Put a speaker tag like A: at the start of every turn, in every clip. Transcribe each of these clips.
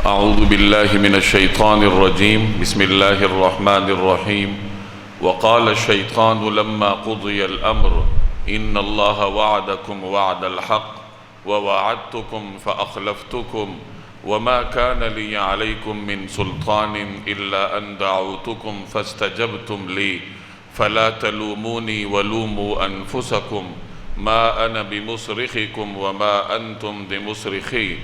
A: أعوذ بالله من الشيطان الرجيم بسم الله الرحمن الرحيم وقال الشيطان لما قضي الأمر إن الله وعدكم وعد الحق ووعدتكم فأخلفتكم وما كان لي عليكم من سلطان إلا أن دعوتكم فاستجبتم لي فلا تلوموني ولوموا أنفسكم ما أنا بمصرخكم وما أنتم بمصرخي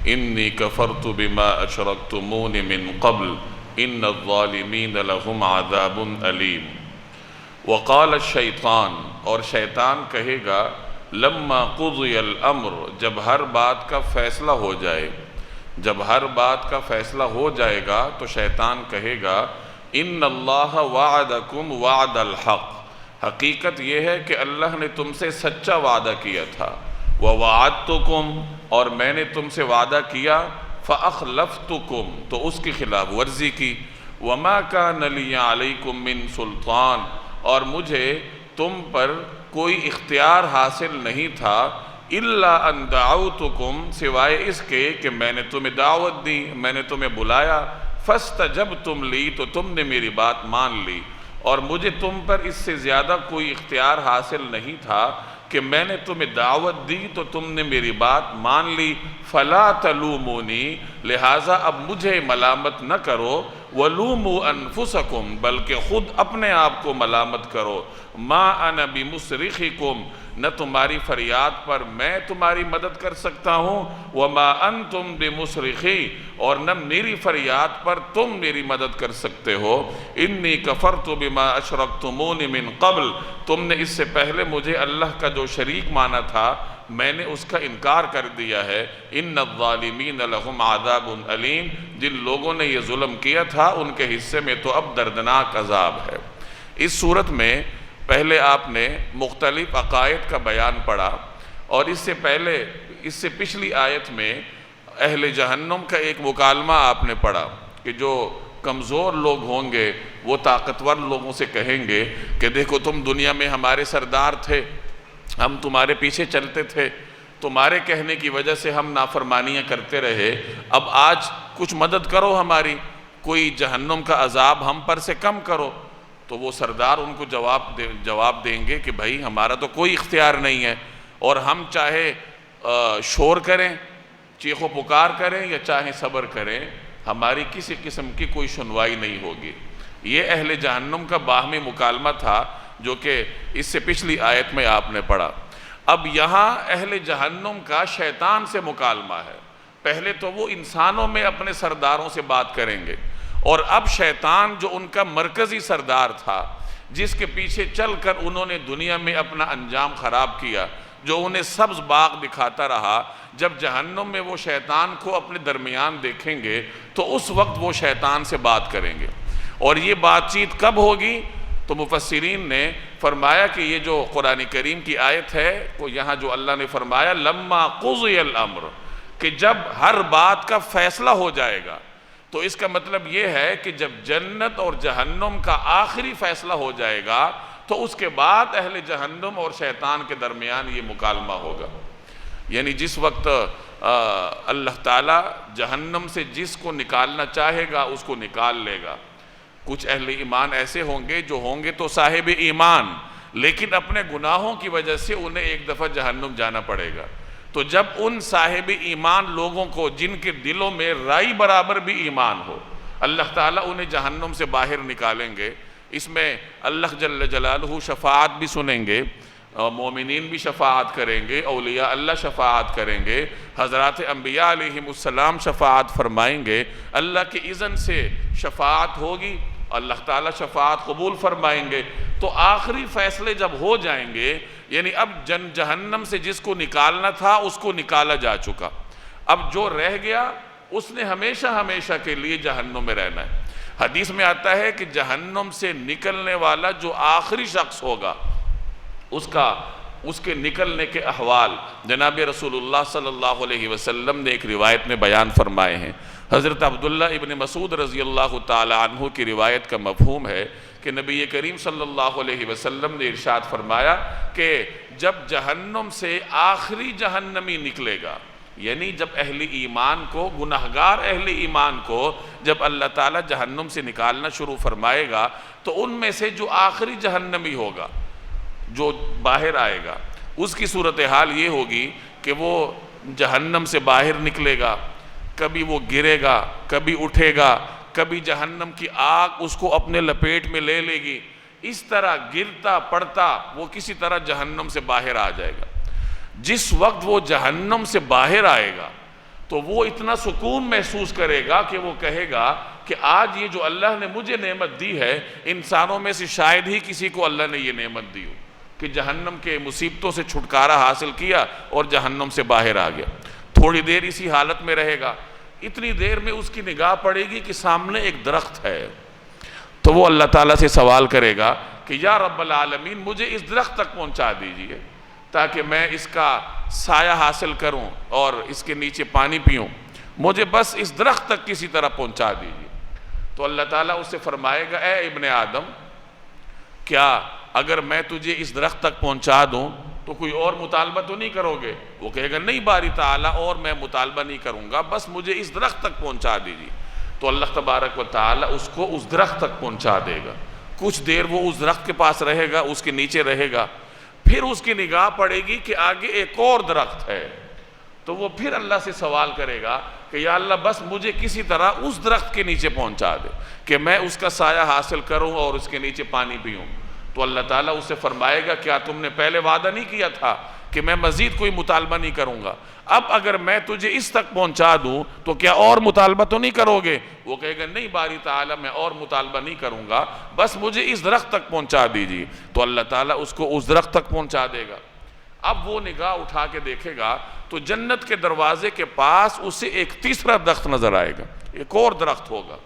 A: إني كفرت بما أشركتمون من قبل إن الظالمين لهم عذاب أليم وقال الشیطان اور شیطان کہے گا لما قضی الامر جب ہر بات کا فیصلہ ہو جائے جب ہر بات کا فیصلہ ہو جائے گا تو شیطان کہے گا ان اللہ وعدکم وعد الحق حقیقت یہ ہے کہ اللہ نے تم سے سچا وعدہ کیا تھا وَوَعَدْتُكُمْ اور میں نے تم سے وعدہ کیا فَأَخْلَفْتُكُمْ تو اس کی خلاف ورزی کی وَمَا كَانَ لِيَ عَلَيْكُمْ مِن سُلطان اور مجھے تم پر کوئی اختیار حاصل نہیں تھا إِلَّا أَن دَعَوْتُكُمْ سوائے اس کے کہ میں نے تمہیں دعوت دی میں نے تمہیں بلایا فَاسْتَجَبْتُمْ لِي تو تم نے میری بات مان لی اور مجھے تم پر اس سے زیادہ کوئی اختیار حاصل نہیں تھا کہ میں نے تمہیں دعوت دی تو تم نے میری بات مان لی فلا تلومونی لہٰذا اب مجھے ملامت نہ کرو ولوموا انفسکم بلکہ خود اپنے آپ کو ملامت کرو ما انا بمصرخکم نہ تمہاری فریاد پر میں تمہاری مدد کر سکتا ہوں وما انتم بمصرخی اور نہ میری فریاد پر تم میری مدد کر سکتے ہو انی کفرت بما اشرکتمون من قبل تم نے اس سے پہلے مجھے اللہ کا جو شریک مانا تھا میں نے اس کا انکار کر دیا ہے ان الظالمین لہم عذاب علیم جن لوگوں نے یہ ظلم کیا تھا ان کے حصے میں تو اب دردناک عذاب ہے۔ اس صورت میں پہلے آپ نے مختلف عقائد کا بیان پڑھا اور اس سے پچھلی آیت میں اہل جہنم کا ایک مکالمہ آپ نے پڑھا کہ جو کمزور لوگ ہوں گے وہ طاقتور لوگوں سے کہیں گے کہ دیکھو تم دنیا میں ہمارے سردار تھے ہم تمہارے پیچھے چلتے تھے تمہارے کہنے کی وجہ سے ہم نافرمانیاں کرتے رہے اب آج کچھ مدد کرو ہماری کوئی جہنم کا عذاب ہم پر سے کم کرو تو وہ سردار ان کو جواب دیں گے کہ بھائی ہمارا تو کوئی اختیار نہیں ہے اور ہم چاہے شور کریں چیخ و پکار کریں یا چاہے صبر کریں ہماری کسی قسم کی کوئی سنوائی نہیں ہوگی۔ یہ اہل جہنم کا باہمی مکالمہ تھا جو کہ اس سے پچھلی آیت میں آپ نے پڑھا۔ اب یہاں اہل جہنم کا شیطان سے مکالمہ ہے پہلے تو وہ انسانوں میں اپنے سرداروں سے بات کریں گے اور اب شیطان جو ان کا مرکزی سردار تھا جس کے پیچھے چل کر انہوں نے دنیا میں اپنا انجام خراب کیا جو انہیں سبز باغ دکھاتا رہا جب جہنم میں وہ شیطان کو اپنے درمیان دیکھیں گے تو اس وقت وہ شیطان سے بات کریں گے اور یہ بات چیت کب ہوگی تو مفسرین نے فرمایا کہ یہ جو قرآن کریم کی آیت ہے وہ یہاں جو اللہ نے فرمایا لما قضی الامر کہ جب ہر بات کا فیصلہ ہو جائے گا تو اس کا مطلب یہ ہے کہ جب جنت اور جہنم کا آخری فیصلہ ہو جائے گا تو اس کے بعد اہل جہنم اور شیطان کے درمیان یہ مکالمہ ہوگا یعنی جس وقت اللہ تعالیٰ جہنم سے جس کو نکالنا چاہے گا اس کو نکال لے گا کچھ اہل ایمان ایسے ہوں گے جو ہوں گے تو صاحب ایمان لیکن اپنے گناہوں کی وجہ سے انہیں ایک دفعہ جہنم جانا پڑے گا تو جب ان صاحب ایمان لوگوں کو جن کے دلوں میں رائی برابر بھی ایمان ہو اللہ تعالیٰ انہیں جہنم سے باہر نکالیں گے اس میں اللہ جل جلالہ شفاعت بھی سنیں گے مومنین بھی شفاعت کریں گے اولیاء اللہ شفاعت کریں گے حضرات انبیاء علیہم السلام شفاعت فرمائیں گے اللہ کے اذن سے شفاعت ہوگی اللہ تعالیٰ شفاعت قبول فرمائیں گے تو آخری فیصلے جب ہو جائیں گے یعنی اب جہنم سے جس کو نکالنا تھا اس کو نکالا جا چکا اب جو رہ گیا اس نے ہمیشہ ہمیشہ کے لیے جہنم میں رہنا ہے حدیث میں آتا ہے کہ جہنم سے نکلنے والا جو آخری شخص ہوگا اس کے نکلنے کے احوال جناب رسول اللہ صلی اللہ علیہ وسلم نے ایک روایت میں بیان فرمائے ہیں حضرت عبداللہ ابن مسعود رضی اللہ تعالی عنہ کی روایت کا مفہوم ہے کہ نبی کریم صلی اللہ علیہ وسلم نے ارشاد فرمایا کہ جب جہنم سے آخری جہنمی نکلے گا یعنی جب اہل ایمان کو، گناہگار اہل ایمان کو جب اللہ تعالیٰ جہنم سے نکالنا شروع فرمائے گا تو ان میں سے جو آخری جہنمی ہوگا، جو باہر آئے گا، اس کی صورتحال یہ ہوگی کہ وہ جہنم سے باہر نکلے گا، کبھی وہ گرے گا، کبھی اٹھے گا، کبھی جہنم کی آگ اس کو اپنے لپیٹ میں لے لے گی، اس طرح گرتا پڑتا وہ کسی طرح جہنم سے باہر آ جائے گا۔ جس وقت وہ جہنم سے باہر آئے گا تو وہ اتنا سکون محسوس کرے گا کہ وہ کہے گا کہ آج یہ جو اللہ نے مجھے نعمت دی ہے، انسانوں میں سے شاید ہی کسی کو اللہ نے یہ نعمت دی ہو کہ جہنم کے مصیبتوں سے چھٹکارا حاصل کیا اور جہنم سے باہر آ گیا۔ تھوڑی دیر اسی حالت میں رہے گا، اتنی دیر میں اس کی نگاہ پڑے گی کہ سامنے ایک درخت ہے، تو وہ اللہ تعالیٰ سے سوال کرے گا کہ یا رب العالمین مجھے اس درخت تک پہنچا دیجئے تاکہ میں اس کا سایہ حاصل کروں اور اس کے نیچے پانی پیوں، مجھے بس اس درخت تک کسی طرح پہنچا دیجئے۔ تو اللہ تعالیٰ اس سے فرمائے گا اے ابن آدم، کیا اگر میں تجھے اس درخت تک پہنچا دوں تو کوئی اور مطالبہ تو نہیں کرو گے؟ وہ کہے گا نہیں باری تعالیٰ، اور میں مطالبہ نہیں کروں گا، بس مجھے اس درخت تک پہنچا دیجئے۔ تو اللہ تبارک و تعالیٰ اس کو اس درخت تک پہنچا دے گا۔ کچھ دیر وہ اس درخت کے پاس رہے گا، اس کے نیچے رہے گا، پھر اس کی نگاہ پڑے گی کہ آگے ایک اور درخت ہے، تو وہ پھر اللہ سے سوال کرے گا کہ یا اللہ بس مجھے کسی طرح اس درخت کے نیچے پہنچا دے کہ میں اس کا سایہ حاصل کروں اور اس کے نیچے پانی پیوں۔ تو اللہ تعالیٰ اس سے فرمائے گا کیا تم نے پہلے وعدہ نہیں کیا تھا کہ میں مزید کوئی مطالبہ نہیں کروں گا؟ اب اگر میں تجھے اس تک پہنچا دوں تو کیا اور مطالبہ تو نہیں کرو گے؟ وہ کہے گا نہیں باری تعالیٰ میں اور مطالبہ نہیں کروں گا، بس مجھے اس درخت تک پہنچا دیجیے۔ تو اللہ تعالیٰ اس کو اس درخت تک پہنچا دے گا۔ اب وہ نگاہ اٹھا کے دیکھے گا تو جنت کے دروازے کے پاس اسے ایک تیسرا درخت نظر آئے گا، ایک اور درخت ہوگا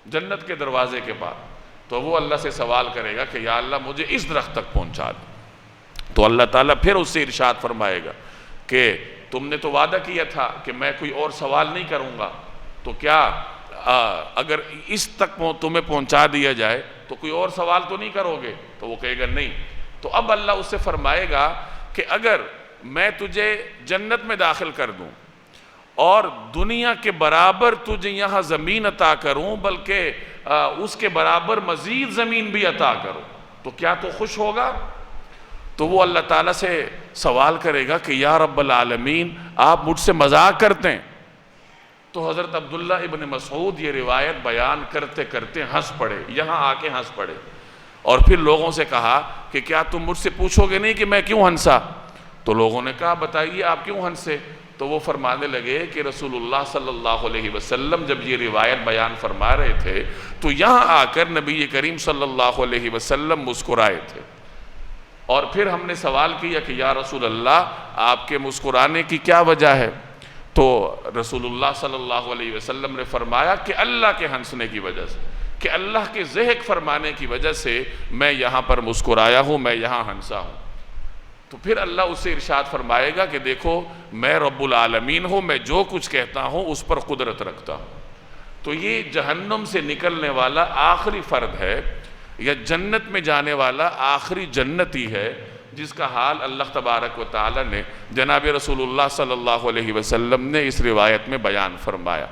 A: جنت کے دروازے کے پاس۔ تو وہ اللہ سے سوال کرے گا کہ یا اللہ مجھے اس درخت تک پہنچا دے۔ تو اللہ تعالیٰ پھر اس سے ارشاد فرمائے گا کہ تم نے تو وعدہ کیا تھا کہ میں کوئی اور سوال نہیں کروں گا، تو کیا اگر اس تک تمہیں پہنچا دیا جائے تو کوئی اور سوال تو نہیں کرو گے؟ تو وہ کہے گا نہیں۔ تو اب اللہ اس سے فرمائے گا کہ اگر میں تجھے جنت میں داخل کر دوں اور دنیا کے برابر تجھے یہاں زمین عطا کروں، بلکہ اس کے برابر مزید زمین بھی عطا کروں، تو کیا تو خوش ہوگا؟ تو وہ اللہ تعالیٰ سے سوال کرے گا کہ یا رب العالمین آپ مجھ سے مذاق کرتے ہیں؟ تو حضرت عبداللہ ابن مسعود یہ روایت بیان کرتے کرتے ہنس پڑے، یہاں آ کے ہنس پڑے، اور پھر لوگوں سے کہا کہ کیا تم مجھ سے پوچھو گے نہیں کہ میں کیوں ہنسا؟ تو لوگوں نے کہا بتائیے آپ کیوں ہنسے؟ تو وہ فرمانے لگے کہ رسول اللہ صلی اللہ علیہ وسلم جب یہ روایت بیان فرما رہے تھے تو یہاں آ کر نبی کریم صلی اللہ علیہ وسلم مسکرائے تھے، اور پھر ہم نے سوال کیا کہ یا رسول اللہ آپ کے مسکرانے کی کیا وجہ ہے؟ تو رسول اللہ صلی اللہ علیہ وسلم نے فرمایا کہ اللہ کے ہنسنے کی وجہ سے، کہ اللہ کے ضحک فرمانے کی وجہ سے میں یہاں پر مسکرایا ہوں، میں یہاں ہنسا ہوں۔ تو پھر اللہ اس سے ارشاد فرمائے گا کہ دیکھو میں رب العالمین ہوں، میں جو کچھ کہتا ہوں اس پر قدرت رکھتا ہوں۔ تو یہ جہنم سے نکلنے والا آخری فرد ہے، یا جنت میں جانے والا آخری جنتی ہے، جس کا حال اللہ تبارک و تعالی نے جناب رسول اللہ صلی اللہ علیہ وسلم نے اس روایت میں بیان فرمایا۔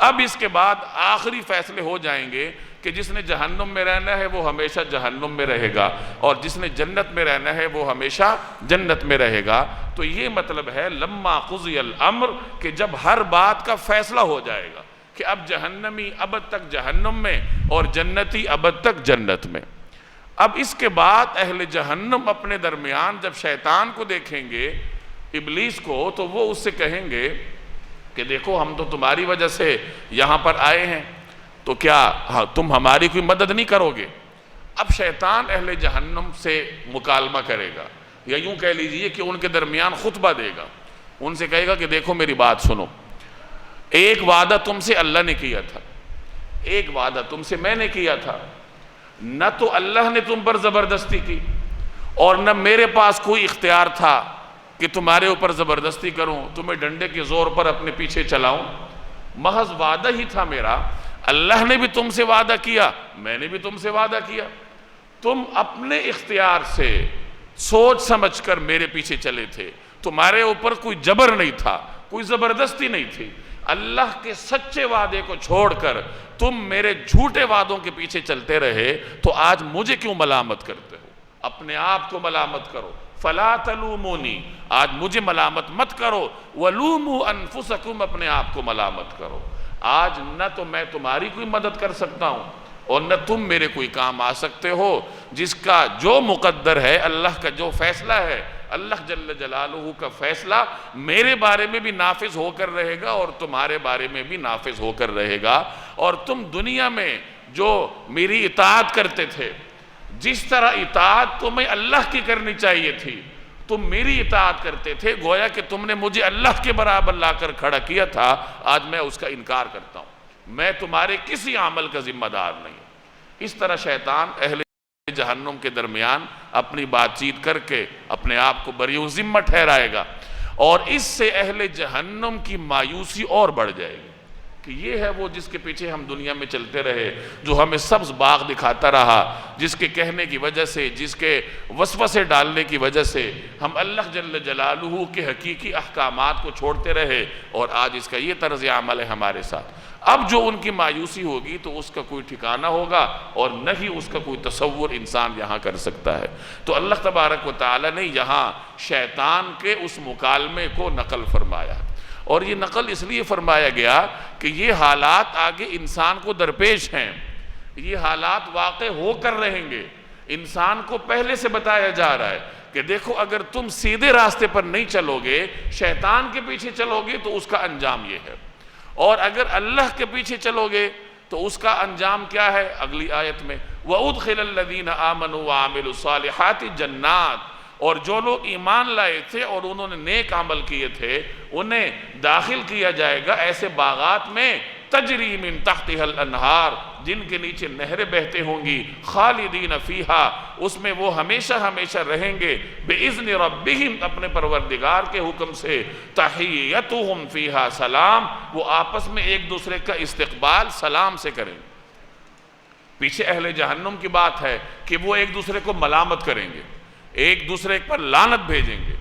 A: اب اس کے بعد آخری فیصلے ہو جائیں گے کہ جس نے جہنم میں رہنا ہے وہ ہمیشہ جہنم میں رہے گا، اور جس نے جنت میں رہنا ہے وہ ہمیشہ جنت میں رہے گا۔ تو یہ مطلب ہے لما قضی الامر، کہ جب ہر بات کا فیصلہ ہو جائے گا کہ اب جہنمی ابد تک جہنم میں اور جنتی ابد تک جنت میں۔ اب اس کے بعد اہل جہنم اپنے درمیان جب شیطان کو دیکھیں گے، ابلیس کو، تو وہ اس سے کہیں گے کہ دیکھو ہم تو تمہاری وجہ سے یہاں پر آئے ہیں، تو کیا تم ہماری کوئی مدد نہیں کرو گے؟ اب شیطان اہل جہنم سے مکالمہ کرے گا، یا یوں کہہ لیجئے کہ ان کے درمیان خطبہ دے گا، ان سے کہے گا کہ دیکھو میری بات سنو، ایک وعدہ تم سے اللہ نے کیا تھا، ایک وعدہ تم سے میں نے کیا تھا، نہ تو اللہ نے تم پر زبردستی کی اور نہ میرے پاس کوئی اختیار تھا کہ تمہارے اوپر زبردستی کروں، تمہیں ڈنڈے کے زور پر اپنے پیچھے چلاؤں، محض وعدہ ہی تھا میرا۔ اللہ نے بھی تم سے وعدہ کیا، میں نے بھی تم سے وعدہ کیا، تم اپنے اختیار سے سوچ سمجھ کر میرے پیچھے چلے تھے، تمہارے اوپر کوئی جبر نہیں تھا، کوئی زبردستی نہیں تھی۔ اللہ کے سچے وعدے کو چھوڑ کر تم میرے جھوٹے وعدوں کے پیچھے چلتے رہے تو آج مجھے کیوں ملامت کرتے ہو؟ اپنے آپ کو ملامت کرو۔ فلا تلومونی، آج مجھے ملامت مت کرو، ولوموا انفسکم، اپنے آپ کو ملامت کرو۔ آج نہ تو میں تمہاری کوئی مدد کر سکتا ہوں اور نہ تم میرے کوئی کام آ سکتے ہو۔ جس کا جو مقدر ہے، اللہ کا جو فیصلہ ہے، اللہ جل جلالہ کا فیصلہ میرے بارے میں بھی نافذ ہو کر رہے گا اور تمہارے بارے میں بھی نافذ ہو کر رہے گا۔ اور تم دنیا میں جو میری اطاعت کرتے تھے، جس طرح اطاعت تمہیں اللہ کی کرنی چاہیے تھی، تم میری اطاعت کرتے تھے، گویا کہ تم نے مجھے اللہ کے برابر لا کر کھڑا کیا تھا، آج میں اس کا انکار کرتا ہوں، میں تمہارے کسی عمل کا ذمہ دار نہیں۔ اس طرح شیطان اہل جہنم کے درمیان اپنی بات چیت کر کے اپنے آپ کو بری ذمہ ٹھہرائے گا، اور اس سے اہل جہنم کی مایوسی اور بڑھ جائے گی کہ یہ ہے وہ جس کے پیچھے ہم دنیا میں چلتے رہے، جو ہمیں سبز باغ دکھاتا رہا، جس کے کہنے کی وجہ سے، جس کے وسوسے ڈالنے کی وجہ سے ہم اللہ جل جلالہ کے حقیقی احکامات کو چھوڑتے رہے، اور آج اس کا یہ طرز عمل ہے ہمارے ساتھ۔ اب جو ان کی مایوسی ہوگی تو اس کا کوئی ٹھکانہ ہوگا اور نہ ہی اس کا کوئی تصور انسان یہاں کر سکتا ہے۔ تو اللہ تبارک و تعالی نے یہاں شیطان کے اس مکالمے کو نقل فرمایا، اور یہ نقل اس لیے فرمایا گیا کہ یہ حالات آگے انسان کو درپیش ہیں، یہ حالات واقع ہو کر رہیں گے۔ انسان کو پہلے سے بتایا جا رہا ہے کہ دیکھو، اگر تم سیدھے راستے پر نہیں چلو گے، شیطان کے پیچھے چلو گے تو اس کا انجام یہ ہے، اور اگر اللہ کے پیچھے چلو گے تو اس کا انجام کیا ہے؟ اگلی آیت میں وَأُدْخِلَ الَّذِينَ آمَنُوا وَعَمِلُوا الصَّالِحَاتِ جَنَّاتٍ، اور جو لوگ ایمان لائے تھے اور انہوں نے نیک عمل کیے تھے، انہیں داخل کیا جائے گا ایسے باغات میں تجری من تحتها الانہار، جن کے نیچے نہریں بہتے ہوں گی، خالدین فیہا، اس میں وہ ہمیشہ ہمیشہ رہیں گے، بِإِذْنِ رَبِّهِمْ، اپنے پروردگار کے حکم سے، تحیتہم فیہا سلام، وہ آپس میں ایک دوسرے کا استقبال سلام سے کریں گے۔ پیچھے اہل جہنم کی بات ہے کہ وہ ایک دوسرے کو ملامت کریں گے، ایک دوسرے پر لعنت بھیجیں گے،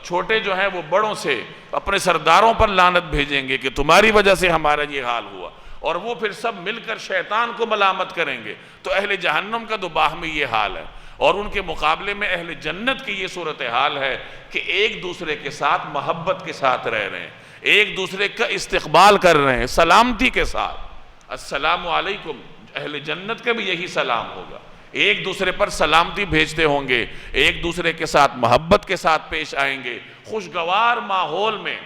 A: چھوٹے جو ہیں وہ بڑوں سے اپنے سرداروں پر لعنت بھیجیں گے کہ تمہاری وجہ سے ہمارا یہ حال ہوا، اور وہ پھر سب مل کر شیطان کو ملامت کریں گے۔ تو اہل جہنم کا تو باہمی یہ حال ہے، اور ان کے مقابلے میں اہل جنت کی یہ صورتحال ہے کہ ایک دوسرے کے ساتھ محبت کے ساتھ رہ رہے ہیں، ایک دوسرے کا استقبال کر رہے ہیں سلامتی کے ساتھ۔ السلام علیکم، اہل جنت کا بھی یہی سلام ہوگا، ایک دوسرے پر سلامتی بھیجتے ہوں گے، ایک دوسرے کے ساتھ محبت کے ساتھ پیش آئیں گے، خوشگوار ماحول میں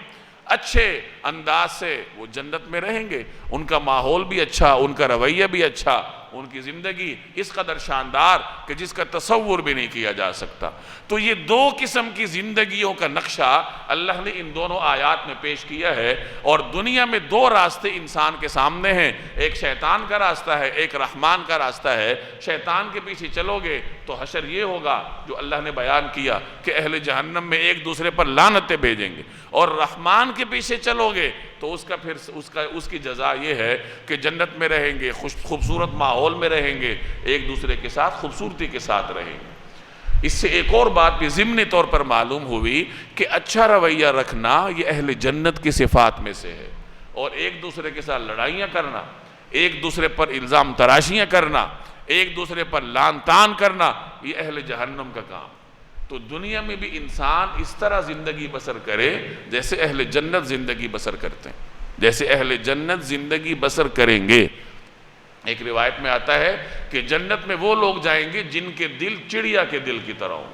A: اچھے انداز سے وہ جنت میں رہیں گے، ان کا ماحول بھی اچھا، ان کا رویہ بھی اچھا، ان کی زندگی اس قدر شاندار کہ جس کا تصور بھی نہیں کیا جا سکتا۔ تو یہ دو قسم کی زندگیوں کا نقشہ اللہ نے ان دونوں آیات میں پیش کیا ہے، اور دنیا میں دو راستے انسان کے سامنے ہیں، ایک شیطان کا راستہ ہے، ایک رحمان کا راستہ ہے۔ شیطان کے پیچھے چلو گے تو حشر یہ ہوگا جو اللہ نے بیان کیا کہ اہل جہنم میں ایک دوسرے پر لعنتیں بھیجیں گے، اور رحمان کے پیچھے چلو گے تو اس کی جزا یہ ہے کہ جنت میں رہیں گے، خوبصورت ماحول میں رہیں گے، ایک دوسرے کے ساتھ خوبصورتی کے ساتھ رہیں گے۔ اس سے ایک اور بات بھی ضمنی طور پر معلوم ہوئی کہ اچھا رویہ رکھنا یہ اہل جنت کی صفات میں سے ہے، اور ایک دوسرے کے ساتھ لڑائیاں کرنا، ایک دوسرے پر الزام تراشیاں کرنا، ایک دوسرے پر لعن طعن کرنا، یہ اہل جہنم کا کام۔ تو دنیا میں بھی انسان اس طرح زندگی بسر کرے جیسے اہل جنت زندگی بسر کرتے ہیں، جیسے اہل جنت زندگی بسر کریں گے۔ ایک روایت میں آتا ہے کہ جنت میں وہ لوگ جائیں گے جن کے دل چڑیا کے دل کی طرح ہوں۔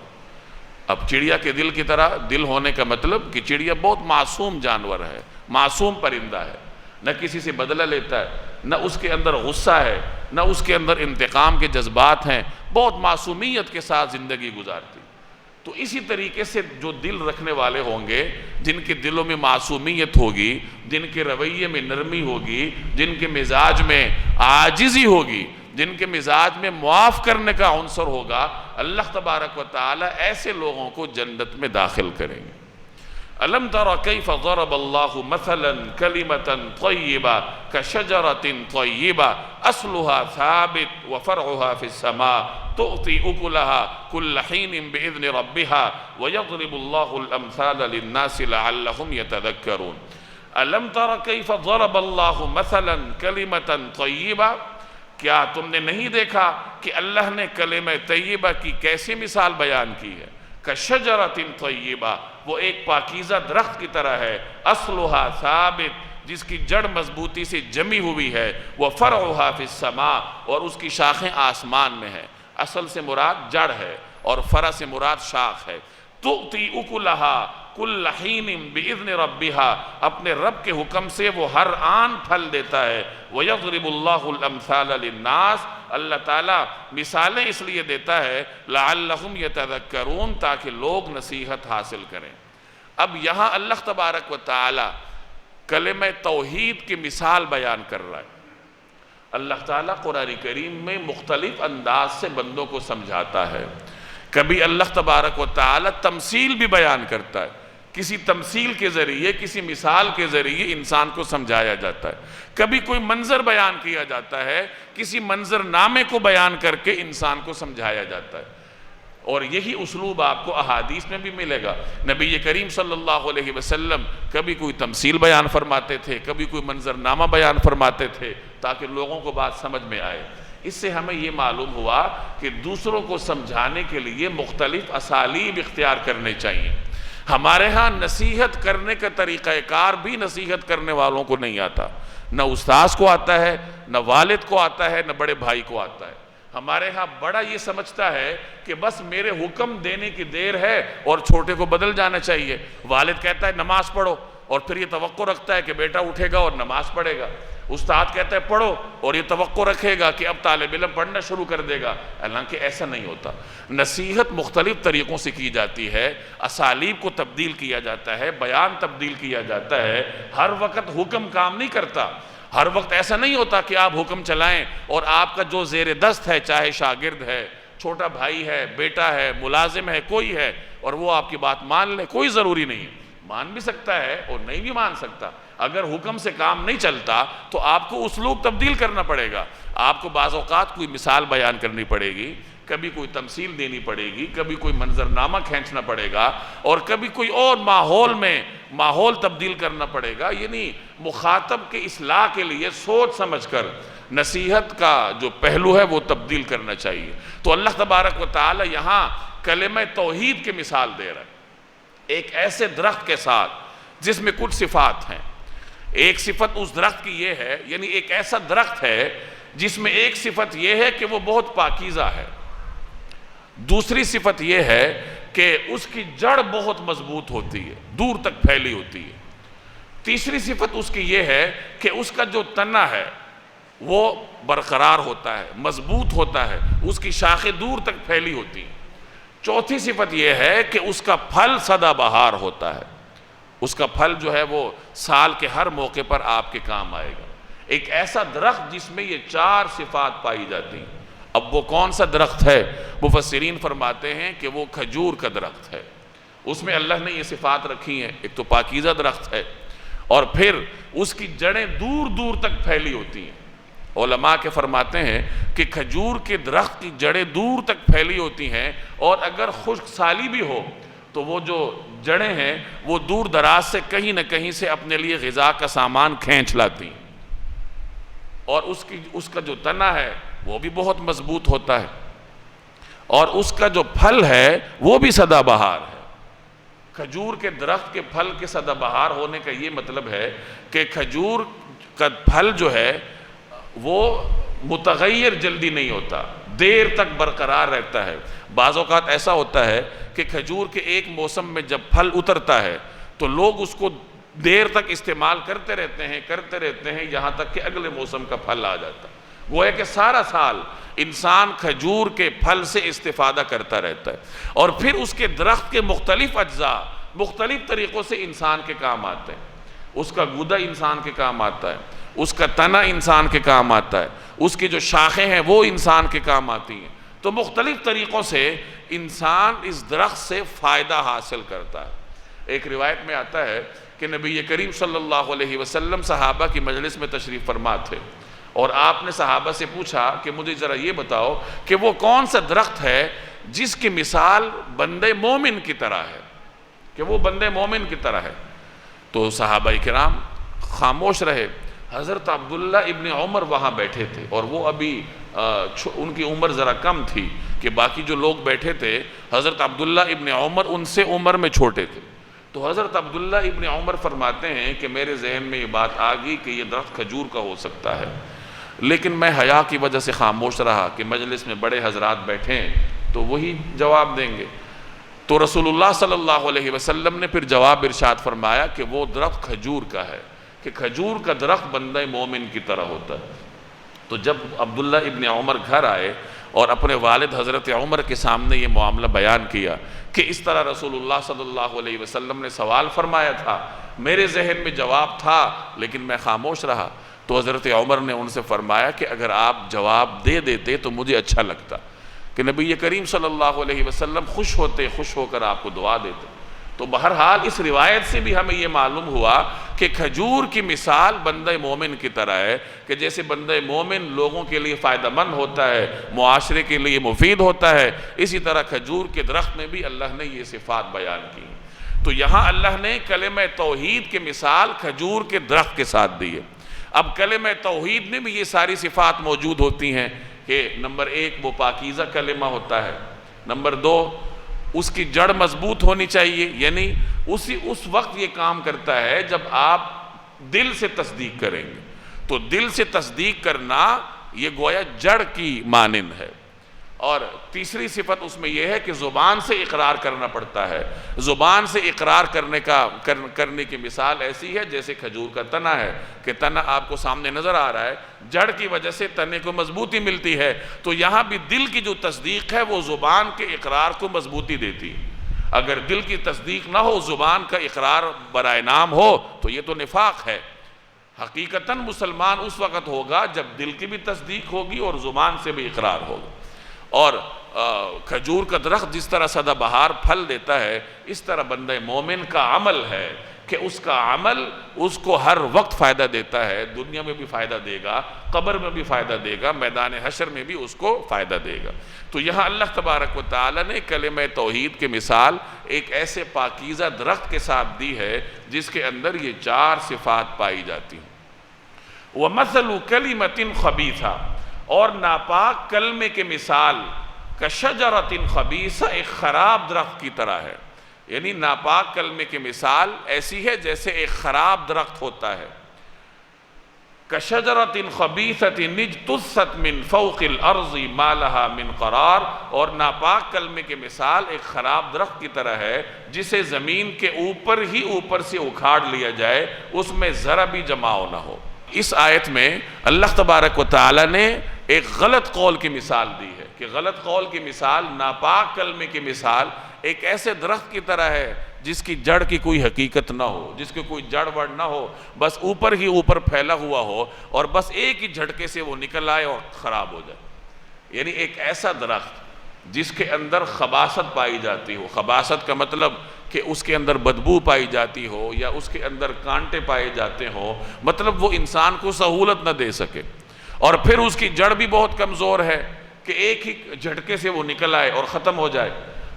A: اب چڑیا کے دل کی طرح دل ہونے کا مطلب کہ چڑیا بہت معصوم جانور ہے، معصوم پرندہ ہے، نہ کسی سے بدلہ لیتا ہے، نہ اس کے اندر غصہ ہے، نہ اس کے اندر انتقام کے جذبات ہیں، بہت معصومیت کے ساتھ زندگی گزارتی۔ تو اسی طریقے سے جو دل رکھنے والے ہوں گے، جن کے دلوں میں معصومیت ہوگی، جن کے رویے میں نرمی ہوگی، جن کے مزاج میں عاجزی ہوگی، جن کے مزاج میں معاف کرنے کا عنصر ہوگا، اللہ تبارک و تعالی ایسے لوگوں کو جنت میں داخل کریں گے۔ أَلَمْ تَرَ كَيْفَ ضَرَبَ اللَّهُ مَثَلًا كَلِمَةً طَيِّبَةً كَشَجَرَةٍ طَيِّبَةٍ أَصْلُهَا ثَابِتٌ وَفَرْعُهَا فِي السَّمَاءِ تؤتی اکلها کل حین بإذن ربها ویضرب اللہ الامثال للناس لعلهم یتذکرون الم تر کیف ضرب اللہ مثلا کلمۃ طیبہ، کیا تم نے نہیں دیکھا کہ اللہ نے کلمہ طیبہ کی کیسی مثال بیان کی ہے؟ کشجرۃ طیبہ، وہ ایک پاکیزہ درخت کی طرح ہے، اصلھا ثابت، جس کی جڑ مضبوطی سے جمی ہوئی ہے، وفرعھا فی السماء، اور اس کی شاخیں آسمان میں ہیں۔ اصل سے مراد جڑ ہے اور فرع سے مراد شاخ ہے۔ تؤتی اکلھا کل حین بإذن ربها، اپنے رب کے حکم سے وہ ہر آن پھل دیتا ہے۔ وَيَضْرِبُ اللَّهُ الْأَمْثَالَ لِلنَّاسِ، اللہ تعالیٰ مثالیں اس لیے دیتا ہے لَعَلَّهُمْ يَتَذَكَّرُونَ، تاکہ لوگ نصیحت حاصل کریں۔ اب یہاں اللہ تبارک و تعالیٰ کلمہ توحید کی مثال بیان کر رہا ہے۔ اللہ تعالیٰ قرآن کریم میں مختلف انداز سے بندوں کو سمجھاتا ہے۔ کبھی اللہ تبارک و تعالیٰ تمثیل بھی بیان کرتا ہے، کسی تمثیل کے ذریعے، کسی مثال کے ذریعے انسان کو سمجھایا جاتا ہے۔ کبھی کوئی منظر بیان کیا جاتا ہے، کسی منظر نامے کو بیان کر کے انسان کو سمجھایا جاتا ہے۔ اور یہی اسلوب آپ کو احادیث میں بھی ملے گا۔ نبی کریم صلی اللہ علیہ وسلم کبھی کوئی تمثیل بیان فرماتے تھے، کبھی کوئی منظر نامہ بیان فرماتے تھے، تاکہ لوگوں کو بات سمجھ میں آئے۔ اس سے ہمیں یہ معلوم ہوا کہ دوسروں کو سمجھانے کے لیے مختلف اسالیب اختیار کرنے چاہیے۔ ہمارے ہاں نصیحت کرنے کا طریقہ کار بھی نصیحت کرنے والوں کو نہیں آتا، نہ استاذ کو آتا ہے، نہ والد کو آتا ہے، نہ بڑے بھائی کو آتا ہے۔ ہمارے ہاں بڑا یہ سمجھتا ہے کہ بس میرے حکم دینے کی دیر ہے اور چھوٹے کو بدل جانا چاہیے۔ والد کہتا ہے نماز پڑھو، اور پھر یہ توقع رکھتا ہے کہ بیٹا اٹھے گا اور نماز پڑھے گا۔ استاد کہتا ہے پڑھو، اور یہ توقع رکھے گا کہ اب طالب علم پڑھنا شروع کر دے گا۔ حالانکہ ایسا نہیں ہوتا۔ نصیحت مختلف طریقوں سے کی جاتی ہے، اسالیب کو تبدیل کیا جاتا ہے، بیان تبدیل کیا جاتا ہے۔ ہر وقت حکم کام نہیں کرتا۔ ہر وقت ایسا نہیں ہوتا کہ آپ حکم چلائیں اور آپ کا جو زیر دست ہے، چاہے شاگرد ہے، چھوٹا بھائی ہے، بیٹا ہے، ملازم ہے، کوئی ہے، اور وہ آپ کی بات مان لے۔ کوئی ضروری نہیں ہے، مان بھی سکتا ہے اور نہیں بھی مان سکتا۔ اگر حکم سے کام نہیں چلتا تو آپ کو اسلوب تبدیل کرنا پڑے گا۔ آپ کو بعض اوقات کوئی مثال بیان کرنی پڑے گی، کبھی کوئی تمثیل دینی پڑے گی، کبھی کوئی منظرنامہ کھینچنا پڑے گا، اور کبھی کوئی اور ماحول میں ماحول تبدیل کرنا پڑے گا۔ یعنی مخاطب کے اصلاح کے لیے سوچ سمجھ کر نصیحت کا جو پہلو ہے وہ تبدیل کرنا چاہیے۔ تو اللہ تبارک و تعالی یہاں کلمہ توحید کی مثال دے رہا ہے، ایک ایسے درخت کے ساتھ جس میں کچھ صفات ہیں۔ ایک صفت اس درخت کی یہ ہے، یعنی ایک ایسا درخت ہے جس میں ایک صفت یہ ہے کہ وہ بہت پاکیزہ ہے۔ دوسری صفت یہ ہے کہ اس کی جڑ بہت مضبوط ہوتی ہے، دور تک پھیلی ہوتی ہے۔ تیسری صفت اس کی یہ ہے کہ اس کا جو تنا ہے وہ برقرار ہوتا ہے، مضبوط ہوتا ہے، اس کی شاخیں دور تک پھیلی ہوتی ہیں۔ چوتھی صفت یہ ہے کہ اس کا پھل سدا بہار ہوتا ہے، اس کا پھل جو ہے وہ سال کے ہر موقع پر آپ کے کام آئے گا۔ ایک ایسا درخت جس میں یہ چار صفات پائی جاتی ہیں۔ اب وہ کون سا درخت ہے؟ مفسرین فرماتے ہیں کہ وہ کھجور کا درخت ہے۔ اس میں اللہ نے یہ صفات رکھی ہیں، ایک تو پاکیزہ درخت ہے، اور پھر اس کی جڑیں دور دور تک پھیلی ہوتی ہیں۔ علماء کے فرماتے ہیں کہ کھجور کے درخت کی جڑیں دور تک پھیلی ہوتی ہیں، اور اگر خشک سالی بھی ہو تو وہ جو جڑیں ہیں وہ دور دراز سے کہیں نہ کہیں سے اپنے لیے غذا کا سامان کھینچ لاتی ہیں، اور اس کا جو تنا ہے وہ بھی بہت مضبوط ہوتا ہے، اور اس کا جو پھل ہے وہ بھی سدا بہار ہے۔ کھجور کے درخت کے پھل کے سدا بہار ہونے کا یہ مطلب ہے کہ کھجور کا پھل جو ہے وہ متغیر جلدی نہیں ہوتا، دیر تک برقرار رہتا ہے۔ بعض اوقات ایسا ہوتا ہے کہ کھجور کے ایک موسم میں جب پھل اترتا ہے تو لوگ اس کو دیر تک استعمال کرتے رہتے ہیں یہاں تک کہ اگلے موسم کا پھل آ جاتا ہے۔ وہ ہے کہ سارا سال انسان کھجور کے پھل سے استفادہ کرتا رہتا ہے، اور پھر اس کے درخت کے مختلف اجزاء مختلف طریقوں سے انسان کے کام آتے ہیں۔ اس کا گودا انسان کے کام آتا ہے، اس کا تنا انسان کے کام آتا ہے، اس کی جو شاخیں ہیں وہ انسان کے کام آتی ہیں۔ تو مختلف طریقوں سے انسان اس درخت سے فائدہ حاصل کرتا ہے۔ ایک روایت میں آتا ہے کہ نبی کریم صلی اللہ علیہ وسلم صحابہ کی مجلس میں تشریف فرما تھے، اور آپ نے صحابہ سے پوچھا کہ مجھے ذرا یہ بتاؤ کہ وہ کون سا درخت ہے جس کی مثال بندے مومن کی طرح ہے، کہ وہ بندے مومن کی طرح ہے؟ تو صحابہ کرام خاموش رہے۔ حضرت عبداللہ ابن عمر وہاں بیٹھے تھے، اور وہ ابھی ان کی عمر ذرا کم تھی کہ باقی جو لوگ بیٹھے تھے، حضرت عبداللہ ابن عمر ان سے عمر میں چھوٹے تھے۔ تو حضرت عبداللہ ابن عمر فرماتے ہیں کہ میرے ذہن میں یہ بات آ گئی کہ یہ درخت کھجور کا ہو سکتا ہے، لیکن میں حیا کی وجہ سے خاموش رہا کہ مجلس میں بڑے حضرات بیٹھے ہیں تو وہی جواب دیں گے۔ تو رسول اللہ صلی اللہ علیہ وسلم نے پھر جواب ارشاد فرمایا کہ وہ درخت کھجور کا ہے، کہ کھجور کا درخت بندہ مومن کی طرح ہوتا ہے۔ تو جب عبداللہ ابن عمر گھر آئے اور اپنے والد حضرت عمر کے سامنے یہ معاملہ بیان کیا کہ اس طرح رسول اللہ صلی اللہ علیہ وسلم نے سوال فرمایا تھا، میرے ذہن میں جواب تھا لیکن میں خاموش رہا، تو حضرت عمر نے ان سے فرمایا کہ اگر آپ جواب دے دیتے تو مجھے اچھا لگتا، کہ نبی کریم صلی اللہ علیہ وسلم خوش ہوتے، خوش ہو کر آپ کو دعا دیتے۔ تو بہرحال اس روایت سے بھی ہمیں یہ معلوم ہوا کہ کھجور کی مثال بندہ مومن کی طرح ہے، کہ جیسے بندہ مومن لوگوں کے لیے فائدہ مند ہوتا ہے، معاشرے کے لیے مفید ہوتا ہے، اسی طرح کھجور کے درخت میں بھی اللہ نے یہ صفات بیان کی۔ تو یہاں اللہ نے کلمہ توحید کی مثال کھجور کے درخت کے ساتھ دی ہے۔ اب کلمہ توحید میں بھی یہ ساری صفات موجود ہوتی ہیں کہ نمبر ایک وہ پاکیزہ کلمہ ہوتا ہے، نمبر دو اس کی جڑ مضبوط ہونی چاہیے، یعنی اس وقت یہ کام کرتا ہے جب آپ دل سے تصدیق کریں گے، تو دل سے تصدیق کرنا یہ گویا جڑ کی مانند ہے۔ اور تیسری صفت اس میں یہ ہے کہ زبان سے اقرار کرنا پڑتا ہے۔ زبان سے اقرار کرنے کی مثال ایسی ہے جیسے کھجور کا تنا ہے، کہ تنا آپ کو سامنے نظر آ رہا ہے، جڑ کی وجہ سے تنے کو مضبوطی ملتی ہے۔ تو یہاں بھی دل کی جو تصدیق ہے وہ زبان کے اقرار کو مضبوطی دیتی ہے۔ اگر دل کی تصدیق نہ ہو، زبان کا اقرار برائے نام ہو، تو یہ تو نفاق ہے۔ حقیقتاً مسلمان اس وقت ہوگا جب دل کی بھی تصدیق ہوگی اور زبان سے بھی اقرار ہوگا۔ اور کھجور کا درخت جس طرح سدا بہار پھل دیتا ہے، اس طرح بندہ مومن کا عمل ہے کہ اس کا عمل اس کو ہر وقت فائدہ دیتا ہے، دنیا میں بھی فائدہ دے گا، قبر میں بھی فائدہ دے گا، میدان حشر میں بھی اس کو فائدہ دے گا۔ تو یہاں اللہ تبارک و تعالی نے کلمہ توحید کی مثال ایک ایسے پاکیزہ درخت کے ساتھ دی ہے جس کے اندر یہ چار صفات پائی جاتی ہیں۔ وَمَثَلُ كَلِمَةٍ خَبِيثَةٍ، اور ناپاک کلمے کے مثال کشجرۃ خبیثہ، ایک خراب درخت کی طرح ہے۔ یعنی ناپاک کلمے کی مثال ایسی ہے جیسے ایک خراب درخت ہوتا ہے۔ کشجرۃ خبیثۃ اجتثت من فوق الارض ما لها من قرار، اور ناپاک کلمے کی مثال ایک خراب درخت کی طرح ہے جسے زمین کے اوپر ہی اوپر سے اکھاڑ لیا جائے، اس میں ذرا بھی جماؤ نہ ہو۔ اس آیت میں اللہ تبارک و تعالی نے ایک غلط قول کی مثال دی ہے، کہ غلط قول کی مثال، ناپاک کلمے کی مثال ایک ایسے درخت کی طرح ہے جس کی جڑ کی کوئی حقیقت نہ ہو، جس کی کوئی جڑ وڑ نہ ہو، بس اوپر ہی اوپر پھیلا ہوا ہو، اور بس ایک ہی جھٹکے سے وہ نکل آئے اور خراب ہو جائے۔ یعنی ایک ایسا درخت جس کے اندر خباثت پائی جاتی ہو، خباثت کا مطلب کہ اس کے اندر بدبو پائی جاتی ہو یا اس کے اندر کانٹے پائے جاتے ہوں، مطلب وہ انسان کو سہولت نہ دے سکے، اور پھر اس کی جڑ بھی بہت کمزور ہے کہ ایک ہی جھٹکے سے وہ نکل آئے اور ختم ہو جائے۔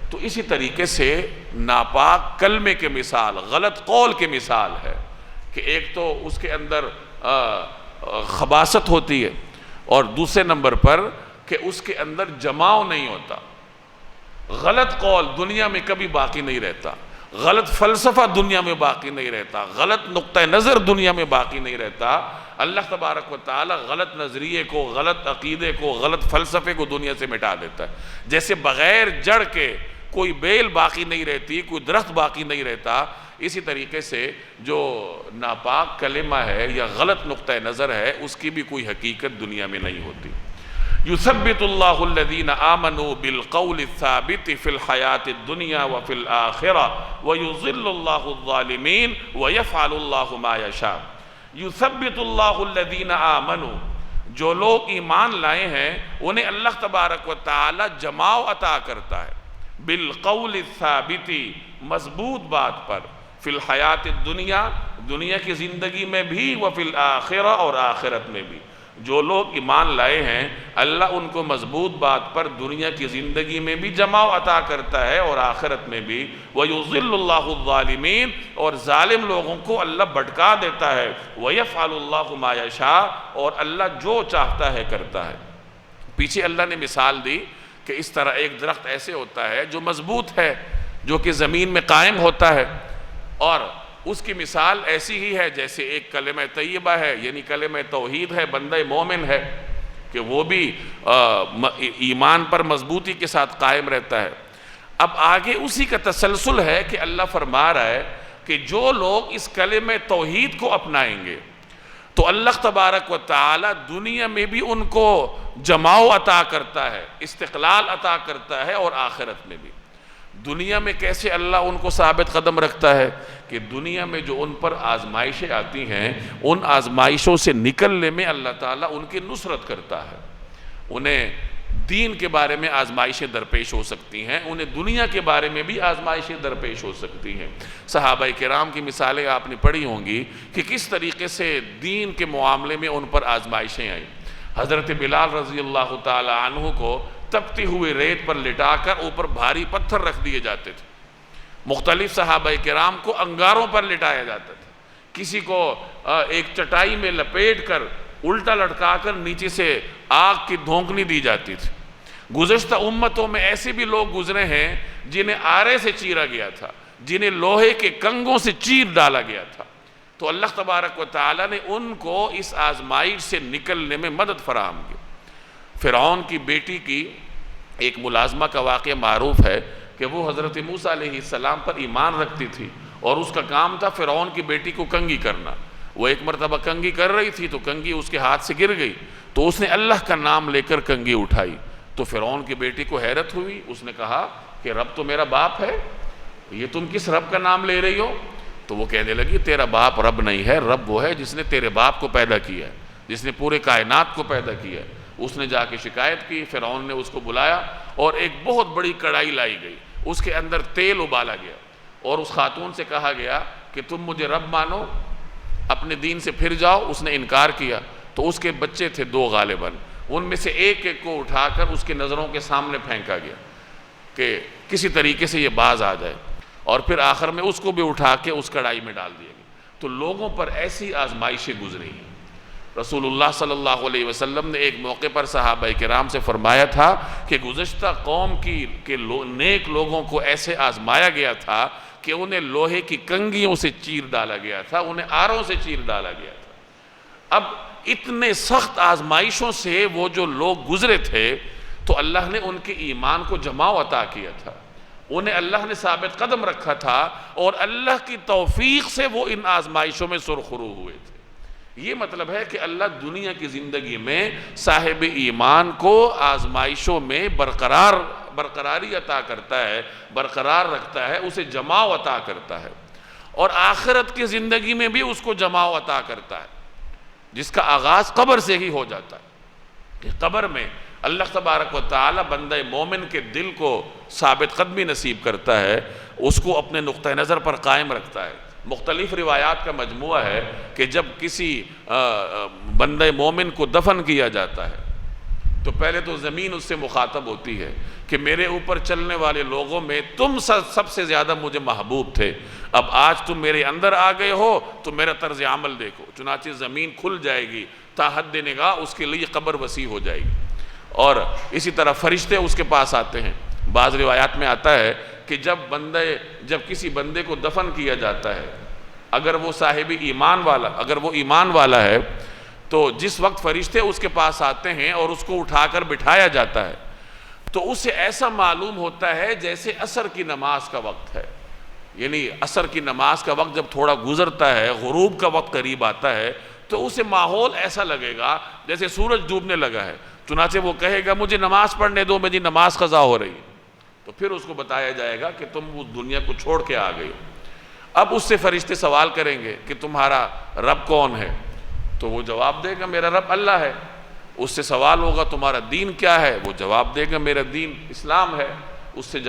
A: تو اسی طریقے سے ناپاک کلمے کے مثال، غلط قول کی مثال ہے کہ ایک تو اس کے اندر خباثت ہوتی ہے، اور دوسرے نمبر پر کہ اس کے اندر جماؤ نہیں ہوتا۔ غلط قول دنیا میں کبھی باقی نہیں رہتا، غلط فلسفہ دنیا میں باقی نہیں رہتا، غلط نقطہ نظر دنیا میں باقی نہیں رہتا۔ اللہ تبارک و تعالی غلط نظریے کو، غلط عقیدے کو، غلط فلسفے کو دنیا سے مٹا دیتا ہے۔ جیسے بغیر جڑ کے کوئی بیل باقی نہیں رہتی، کوئی درخت باقی نہیں رہتا، اسی طریقے سے جو ناپاک کلمہ ہے یا غلط نقطہ نظر ہے اس کی بھی کوئی حقیقت دنیا میں نہیں ہوتی۔ یثبت اللہ الذین آمنوا بالقول الثابت فی الحیاۃ الدنیا وفی الآخرہ ویضل اللہ الظالمین ویفعل اللہ ما یشاء۔ یثبت اللہ الذین آمنوا، جو لوگ ایمان لائے ہیں انہیں اللہ تبارک و تعالی جماؤ عطا کرتا ہے، بالقول الثابت، مضبوط بات پر، فی الحیاۃ الدنیا، دنیا کی زندگی میں بھی، وفی الآخرہ، اور آخرت میں بھی۔ جو لوگ ایمان لائے ہیں اللہ ان کو مضبوط بات پر دنیا کی زندگی میں بھی جماؤ عطا کرتا ہے اور آخرت میں بھی۔ وَيُضِلُّ اللَّهُ الظَّالِمِينَ، اور ظالم لوگوں کو اللہ بھٹکا دیتا ہے۔ وَيَفْعَلُ اللَّهُ مَا يَشَاءُ، اور اللہ جو چاہتا ہے کرتا ہے۔ پیچھے اللہ نے مثال دی کہ اس طرح ایک درخت ایسے ہوتا ہے جو مضبوط ہے، جو کہ زمین میں قائم ہوتا ہے، اور اس کی مثال ایسی ہی ہے جیسے ایک کلمہ طیبہ ہے، یعنی کلمہ توحید ہے، بندہ مومن ہے کہ وہ بھی ایمان پر مضبوطی کے ساتھ قائم رہتا ہے۔ اب آگے اسی کا تسلسل ہے کہ اللہ فرما رہا ہے کہ جو لوگ اس کلمہ توحید کو اپنائیں گے تو اللہ تبارک و تعالی دنیا میں بھی ان کو جماؤ عطا کرتا ہے، استقلال عطا کرتا ہے، اور آخرت میں بھی۔ دنیا میں کیسے اللہ ان کو ثابت قدم رکھتا ہے کہ دنیا میں جو ان پر آزمائشیں آتی ہیں ان آزمائشوں سے نکلنے میں اللہ تعالیٰ ان کی نصرت کرتا ہے۔ انہیں دین کے بارے میں آزمائشیں درپیش ہو سکتی ہیں، انہیں دنیا کے بارے میں بھی آزمائشیں درپیش ہو سکتی ہیں۔ صحابہ کرام کی مثالیں آپ نے پڑھی ہوں گی کہ کس طریقے سے دین کے معاملے میں ان پر آزمائشیں آئیں۔ حضرت بلال رضی اللہ تعالی عنہ کو تپتی ہوئے ریت پر لٹا کر اوپر بھاری پتھر رکھ دیے جاتے تھے، مختلف صحابہ کرام کو انگاروں پر لٹایا جاتا تھا، کسی کو ایک چٹائی میں لپیٹ کر الٹا لٹکا کر نیچے سے آگ کی دھونکنی دی جاتی تھی۔ گزشتہ امتوں میں ایسے بھی لوگ گزرے ہیں جنہیں آرے سے چیرا گیا تھا، جنہیں لوہے کے کنگوں سے چیر ڈالا گیا تھا، تو اللہ تبارک و تعالیٰ نے ان کو اس آزمائش سے نکلنے میں مدد فراہم کی۔ فرعون کی بیٹی کی ایک ملازمہ کا واقعہ معروف ہے کہ وہ حضرت موسیٰ علیہ السلام پر ایمان رکھتی تھی اور اس کا کام تھا فرعون کی بیٹی کو کنگھی کرنا۔ وہ ایک مرتبہ کنگھی کر رہی تھی تو کنگھی اس کے ہاتھ سے گر گئی، تو اس نے اللہ کا نام لے کر کنگھی اٹھائی، تو فرعون کی بیٹی کو حیرت ہوئی، اس نے کہا کہ رب تو میرا باپ ہے، یہ تم کس رب کا نام لے رہی ہو؟ تو وہ کہنے لگی تیرا باپ رب نہیں ہے، رب وہ ہے جس نے تیرے باپ کو پیدا کیا ہے، جس نے پورے کائنات کو پیدا کیا ہے۔ اس نے جا کے شکایت کی، فرعون نے اس کو بلایا اور ایک بہت بڑی کڑائی لائی گئی، اس کے اندر تیل ابالا گیا اور اس خاتون سے کہا گیا کہ تم مجھے رب مانو، اپنے دین سے پھر جاؤ۔ اس نے انکار کیا، تو اس کے بچے تھے دو غالباً، ان میں سے ایک ایک کو اٹھا کر اس کے نظروں کے سامنے پھینکا گیا کہ کسی طریقے سے یہ باز آ جائے، اور پھر آخر میں اس کو بھی اٹھا کے اس کڑائی میں ڈال دیا گیا۔ تو لوگوں پر ایسی آزمائشیں گزری ہیں۔ رسول اللہ صلی اللہ علیہ وسلم نے ایک موقع پر صحابہ کرام سے فرمایا تھا کہ گزشتہ قوم کے نیک لوگوں کو ایسے آزمایا گیا تھا کہ انہیں لوہے کی کنگھیوں سے چیر ڈالا گیا تھا، انہیں آروں سے چیر ڈالا گیا تھا۔ اب اتنے سخت آزمائشوں سے وہ جو لوگ گزرے تھے تو اللہ نے ان کے ایمان کو جماؤ عطا کیا تھا، انہیں اللہ نے ثابت قدم رکھا تھا، اور اللہ کی توفیق سے وہ ان آزمائشوں میں سرخرو ہوئے تھے۔ یہ مطلب ہے کہ اللہ دنیا کی زندگی میں صاحب ایمان کو آزمائشوں میں برقراری عطا کرتا ہے، برقرار رکھتا ہے، اسے جماؤ عطا کرتا ہے، اور آخرت کی زندگی میں بھی اس کو جماؤ عطا کرتا ہے، جس کا آغاز قبر سے ہی ہو جاتا ہے کہ قبر میں اللہ تبارک و تعالی بندہ مومن کے دل کو ثابت قدمی نصیب کرتا ہے، اس کو اپنے نقطہ نظر پر قائم رکھتا ہے۔ مختلف روایات کا مجموعہ ہے کہ جب کسی بندہ مومن کو دفن کیا جاتا ہے تو پہلے تو زمین اس سے مخاطب ہوتی ہے کہ میرے اوپر چلنے والے لوگوں میں تم سب سے زیادہ مجھے محبوب تھے، اب آج تم میرے اندر آ گئے ہو تو میرا طرز عمل دیکھو۔ چنانچہ زمین کھل جائے گی، تا حد نگاہ اس کے لیے قبر وسیع ہو جائے گی، اور اسی طرح فرشتے اس کے پاس آتے ہیں۔ بعض روایات میں آتا ہے کہ جب کسی بندے کو دفن کیا جاتا ہے، اگر وہ صاحب ایمان والا ہے تو جس وقت فرشتے اس کے پاس آتے ہیں اور اس کو اٹھا کر بٹھایا جاتا ہے تو اسے ایسا معلوم ہوتا ہے جیسے عصر کی نماز کا وقت ہے، یعنی عصر کی نماز کا وقت جب تھوڑا گزرتا ہے، غروب کا وقت قریب آتا ہے، تو اسے ماحول ایسا لگے گا جیسے سورج ڈوبنے لگا ہے۔ چنانچہ وہ کہے گا مجھے نماز پڑھنے دو، میری نماز قضا ہو رہی ہے، تو پھر اس کو بتایا جائے گا کہ تم اس دنیا کو چھوڑ کے آ گئے۔ اب اس سے فرشتے سوال کریں گے کہ تمہارا رب کون ہے؟ تو وہ جواب دے گا میرا رب اللہ ہے۔ اس سے سوال ہوگا تمہارا دین کیا ہے؟ وہ جواب دے گا میرا دین اسلام ہے۔ اس سے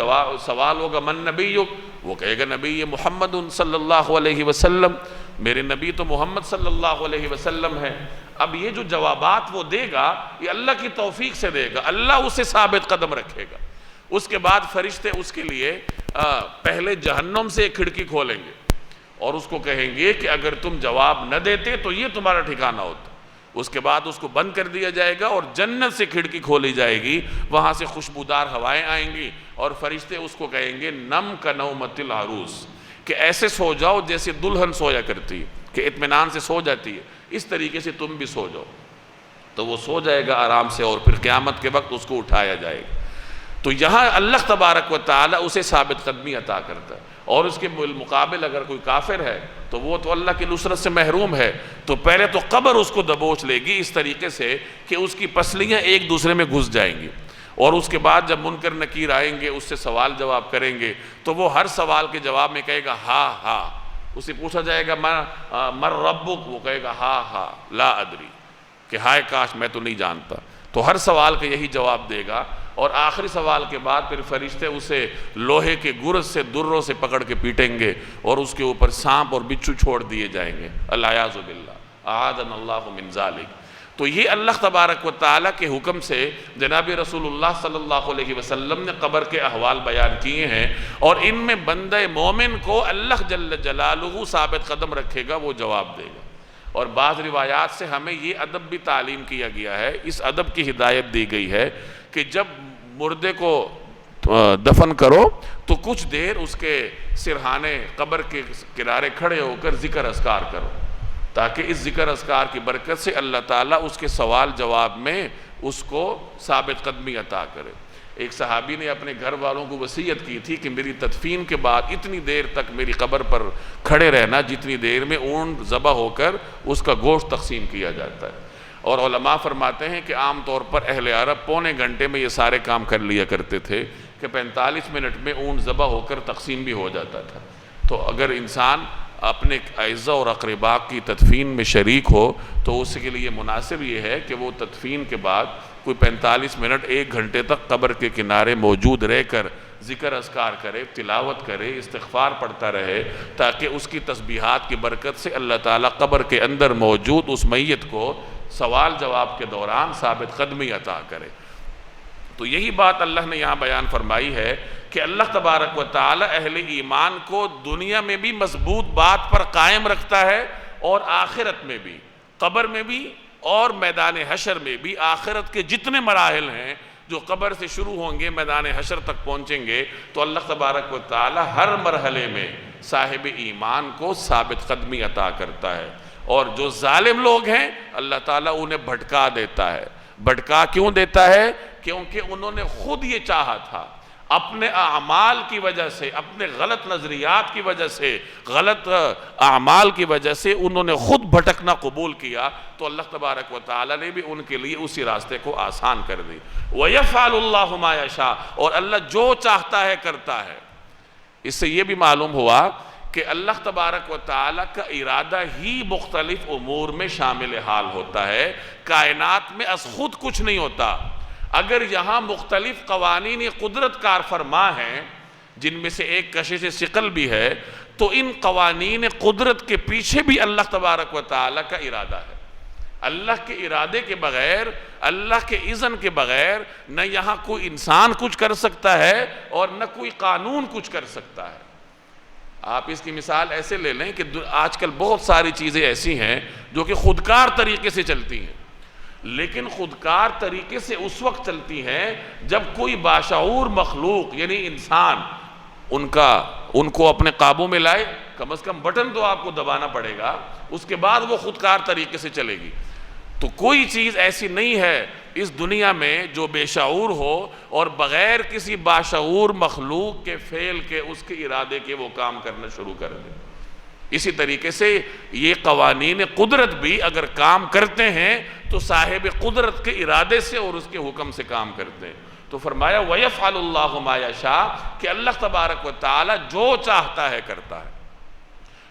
A: سوال ہوگا من نبیک؟ وہ کہے گا نبی محمد صلی اللہ علیہ وسلم۔ میرے نبی تو محمد صلی اللہ علیہ وسلم ہے۔ اب یہ جو جوابات وہ دے گا یہ اللہ کی توفیق سے دے گا، اللہ اسے ثابت قدم رکھے گا۔ اس کے بعد فرشتے اس کے لیے پہلے جہنم سے ایک کھڑکی کھولیں گے اور اس کو کہیں گے کہ اگر تم جواب نہ دیتے تو یہ تمہارا ٹھکانہ ہوتا۔ اس کے بعد اس کو بند کر دیا جائے گا اور جنت سے کھڑکی کھولی جائے گی، وہاں سے خوشبودار ہوائیں آئیں گی اور فرشتے اس کو کہیں گے نم کنومت العروس، کہ ایسے سو جاؤ جیسے دلہن سویا کرتی ہے، کہ اطمینان سے سو جاتی ہے، اس طریقے سے تم بھی سو جاؤ۔ تو وہ سو جائے گا آرام سے اور پھر قیامت کے وقت اس کو اٹھایا جائے گا۔ تو یہاں اللہ تبارک و تعالی اسے ثابت قدمی عطا کرتا ہے، اور اس کے بالمقابل اگر کوئی کافر ہے تو وہ تو اللہ کی نصرت سے محروم ہے، تو پہلے تو قبر اس کو دبوچ لے گی اس طریقے سے کہ اس کی پسلیاں ایک دوسرے میں گھس جائیں گی، اور اس کے بعد جب منکر نکیر آئیں گے اس سے سوال جواب کریں گے تو وہ ہر سوال کے جواب میں کہے گا ہاں ہاں۔ اسے پوچھا جائے گا مر ربک، وہ کہے گا ہاں ہاں لا ادری، کہ ہائے کاش میں تو نہیں جانتا۔ تو ہر سوال کا یہی جواب دے گا، اور آخری سوال کے بعد پھر فرشتے اسے لوہے کے گرز سے دروں سے پکڑ کے پیٹیں گے اور اس کے اوپر سانپ اور بچھو چھوڑ دیے جائیں گے، الیاذ باللہ، اعاذنا اللہ من ذالک۔ تو یہ اللہ تبارک و تعالیٰ کے حکم سے جناب رسول اللہ صلی اللہ علیہ وسلم نے قبر کے احوال بیان کیے ہیں، اور ان میں بندہ مومن کو اللہ جل جلالہ ثابت قدم رکھے گا، وہ جواب دے گا۔ اور بعض روایات سے ہمیں یہ ادب بھی تعلیم کیا گیا ہے، اس ادب کی ہدایت دی گئی ہے کہ جب مردے کو دفن کرو تو کچھ دیر اس کے سرہانے قبر کے کنارے کھڑے ہو کر ذکر اذکار کرو، تاکہ اس ذکر اذکار کی برکت سے اللہ تعالیٰ اس کے سوال جواب میں اس کو ثابت قدمی عطا کرے۔ ایک صحابی نے اپنے گھر والوں کو وصیت کی تھی کہ میری تدفین کے بعد اتنی دیر تک میری قبر پر کھڑے رہنا جتنی دیر میں اونٹ ذبح ہو کر اس کا گوشت تقسیم کیا جاتا ہے۔ اور علماء فرماتے ہیں کہ عام طور پر اہل عرب پونے گھنٹے میں یہ سارے کام کر لیا کرتے تھے، کہ 45 منٹ میں اونٹ ذبح ہو کر تقسیم بھی ہو جاتا تھا۔ تو اگر انسان اپنے اعزہ اور اقرباء کی تدفین میں شریک ہو تو اس کے لیے مناسب یہ ہے کہ وہ تدفین کے بعد کوئی 45 منٹ 1 گھنٹے تک قبر کے کنارے موجود رہ کر ذکر اذکار کرے، تلاوت کرے، استغفار پڑھتا رہے، تاکہ اس کی تسبیحات کی برکت سے اللہ تعالیٰ قبر کے اندر موجود اس میت کو سوال جواب کے دوران ثابت قدمی عطا کرے۔ تو یہی بات اللہ نے یہاں بیان فرمائی ہے کہ اللہ تبارک و تعالی اہل ایمان کو دنیا میں بھی مضبوط بات پر قائم رکھتا ہے، اور آخرت میں بھی، قبر میں بھی اور میدان حشر میں بھی۔ آخرت کے جتنے مراحل ہیں جو قبر سے شروع ہوں گے میدان حشر تک پہنچیں گے، تو اللہ تبارک و تعالی ہر مرحلے میں صاحب ایمان کو ثابت قدمی عطا کرتا ہے، اور جو ظالم لوگ ہیں اللہ تعالیٰ انہیں بھٹکا دیتا ہے۔ بھٹکا کیوں دیتا ہے؟ کیونکہ انہوں نے خود یہ چاہا تھا، اپنے اعمال کی وجہ سے، اپنے غلط نظریات کی وجہ سے، غلط اعمال کی وجہ سے انہوں نے خود بھٹکنا قبول کیا، تو اللہ تبارک و تعالیٰ نے بھی ان کے لیے اسی راستے کو آسان کر دی۔ وَيَفْعَلُ اللَّهُ مَا يَشَاءُ، اور اللہ جو چاہتا ہے کرتا ہے۔ اس سے یہ بھی معلوم ہوا کہ اللہ تبارک و تعالیٰ کا ارادہ ہی مختلف امور میں شامل حال ہوتا ہے، کائنات میں از خود کچھ نہیں ہوتا۔ اگر یہاں مختلف قوانین قدرت کار فرما ہیں، جن میں سے ایک کشش ثقل بھی ہے، تو ان قوانین قدرت کے پیچھے بھی اللہ تبارک و تعالیٰ کا ارادہ ہے۔ اللہ کے ارادے کے بغیر، اللہ کے اذن کے بغیر نہ یہاں کوئی انسان کچھ کر سکتا ہے اور نہ کوئی قانون کچھ کر سکتا ہے۔ آپ اس کی مثال ایسے لے لیں کہ آج کل بہت ساری چیزیں ایسی ہیں جو کہ خودکار طریقے سے چلتی ہیں، لیکن خودکار طریقے سے اس وقت چلتی ہیں جب کوئی باشعور مخلوق یعنی انسان ان کو اپنے قابو میں لائے۔ کم از کم بٹن تو آپ کو دبانا پڑے گا، اس کے بعد وہ خودکار طریقے سے چلے گی۔ تو کوئی چیز ایسی نہیں ہے اس دنیا میں جو بے شعور ہو اور بغیر کسی باشعور مخلوق کے فعل کے، اس کے ارادے کے وہ کام کرنا شروع کر دے۔ اسی طریقے سے یہ قوانین قدرت بھی اگر کام کرتے ہیں تو صاحب قدرت کے ارادے سے اور اس کے حکم سے کام کرتے ہیں۔ تو فرمایا وَيَفْعَلُ اللَّهُ مَا يَشَاءُ، کہ اللہ تبارک و تعالی جو چاہتا ہے کرتا ہے۔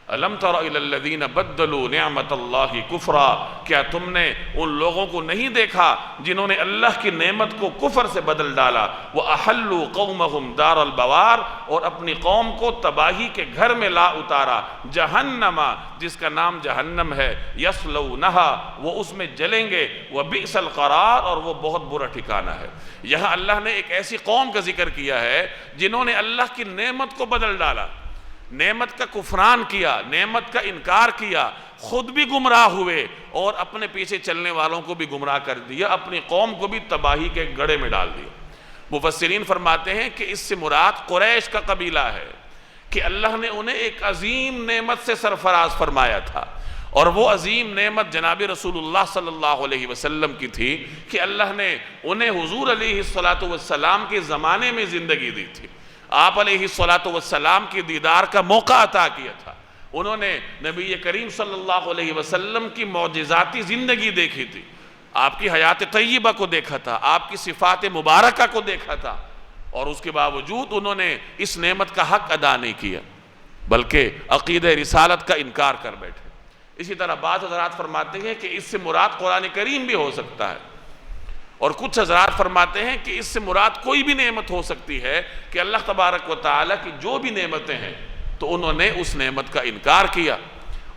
A: الم تر الی الذین بدلوا نعمت اللہ کفرا، کیا تم نے ان لوگوں کو نہیں دیکھا جنہوں نے اللہ کی نعمت کو کفر سے بدل ڈالا، وَأَحَلُّوا قَوْمَهُمْ دَارَ الْبَوَارِ، اور اپنی قوم کو تباہی کے گھر میں لا اتارا، جہنم، جس کا نام جہنم ہے، یصلونها، وہ اس میں جلیں گے، وَبِئْسَ الْقَرَارِ، اور وہ بہت برا ٹھکانہ ہے۔ یہاں اللہ نے ایک ایسی قوم کا ذکر کیا ہے جنہوں نے اللہ کی نعمت کو بدل ڈالا، نعمت کا کفران کیا، نعمت کا انکار کیا، خود بھی گمراہ ہوئے اور اپنے پیچھے چلنے والوں کو بھی گمراہ کر دیا، اپنی قوم کو بھی تباہی کے گڑھے میں ڈال دیا۔ مفسرین فرماتے ہیں کہ اس سے مراد قریش کا قبیلہ ہے کہ اللہ نے انہیں ایک عظیم نعمت سے سرفراز فرمایا تھا، اور وہ عظیم نعمت جناب رسول اللہ صلی اللہ علیہ وسلم کی تھی کہ اللہ نے انہیں حضور علیہ السلام کے زمانے میں زندگی دی تھی، آپ علیہ السلام کی دیدار کا موقع عطا کیا تھا، انہوں نے نبی کریم صلی اللہ علیہ وسلم کی معجزاتی زندگی دیکھی تھی، آپ کی حیات طیبہ کو دیکھا تھا، آپ کی صفات مبارکہ کو دیکھا تھا، اور اس کے باوجود انہوں نے اس نعمت کا حق ادا نہیں کیا بلکہ عقیدہ رسالت کا انکار کر بیٹھے۔ اسی طرح بعض حضرات فرماتے ہیں کہ اس سے مراد قرآن کریم بھی ہو سکتا ہے، اور کچھ حضرات فرماتے ہیں کہ اس سے مراد کوئی بھی نعمت ہو سکتی ہے کہ اللہ تبارک و تعالیٰ کی جو بھی نعمتیں ہیں تو انہوں نے اس نعمت کا انکار کیا،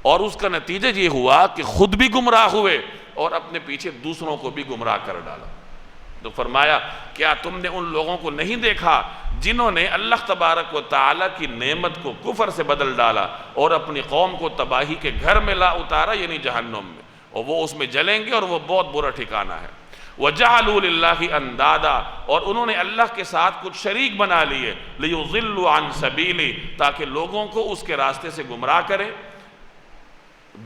A: اور اس کا نتیجہ یہ ہوا کہ خود بھی گمراہ ہوئے اور اپنے پیچھے دوسروں کو بھی گمراہ کر ڈالا۔ تو فرمایا کیا تم نے ان لوگوں کو نہیں دیکھا جنہوں نے اللہ تبارک و تعالیٰ کی نعمت کو کفر سے بدل ڈالا اور اپنی قوم کو تباہی کے گھر میں لا اتارا، یعنی جہنم میں، اور وہ اس میں جلیں گے اور وہ بہت برا ٹھکانہ ہے۔ وَجَعَلُوا لِلَّهِ أَنْدَادًا، اور انہوں نے اللہ کے ساتھ کچھ شریک بنا لیے، لِيُضِلُّوا عَنْ سَبِيلِهِ، تاکہ لوگوں کو اس کے راستے سے گمراہ کریں۔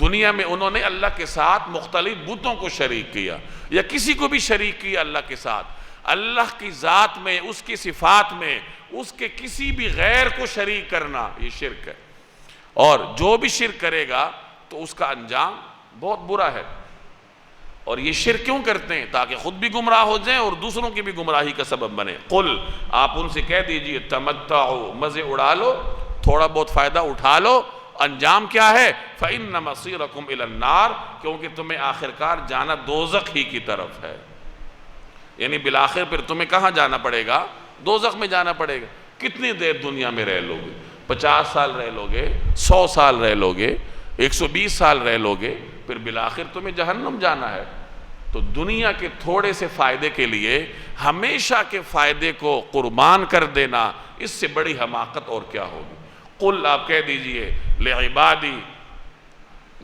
A: دنیا میں انہوں نے اللہ کے ساتھ مختلف بتوں کو شریک کیا یا کسی کو بھی شریک کیا اللہ کے ساتھ، اللہ کی ذات میں، اس کی صفات میں، اس کے کسی بھی غیر کو شریک کرنا یہ شرک ہے، اور جو بھی شرک کرے گا تو اس کا انجام بہت برا ہے۔ اور یہ شرک کیوں کرتے ہیں؟ تاکہ خود بھی گمراہ ہو جائیں اور دوسروں کی بھی گمراہی کا سبب بنے۔ قل، آپ ان سے کہہ دیجئے، تمتعوا، مزے اڑا لو، تھوڑا بہت فائدہ اٹھا لو، انجام کیا ہے؟ فَإِنَّ مَصِيرَكُمْ إِلَى النَّارِ، کیونکہ تمہیں آخرکار جانا دوزخ ہی کی طرف ہے، یعنی بالآخر پھر تمہیں کہاں جانا پڑے گا؟ دوزخ میں جانا پڑے گا۔ کتنی دیر دنیا میں رہ لوگے؟ 50 سال رہ لوگے، 100 سال رہ لوگے، 120 سال رہ لوگے، پھر بالآخر تمہیں جہنم جانا ہے۔ تو دنیا کے تھوڑے سے فائدے کے لیے ہمیشہ کے فائدے کو قربان کر دینا، اس سے بڑی حماقت اور کیا ہوگی۔ قل، آپ کہہ دیجئے، لعبادی،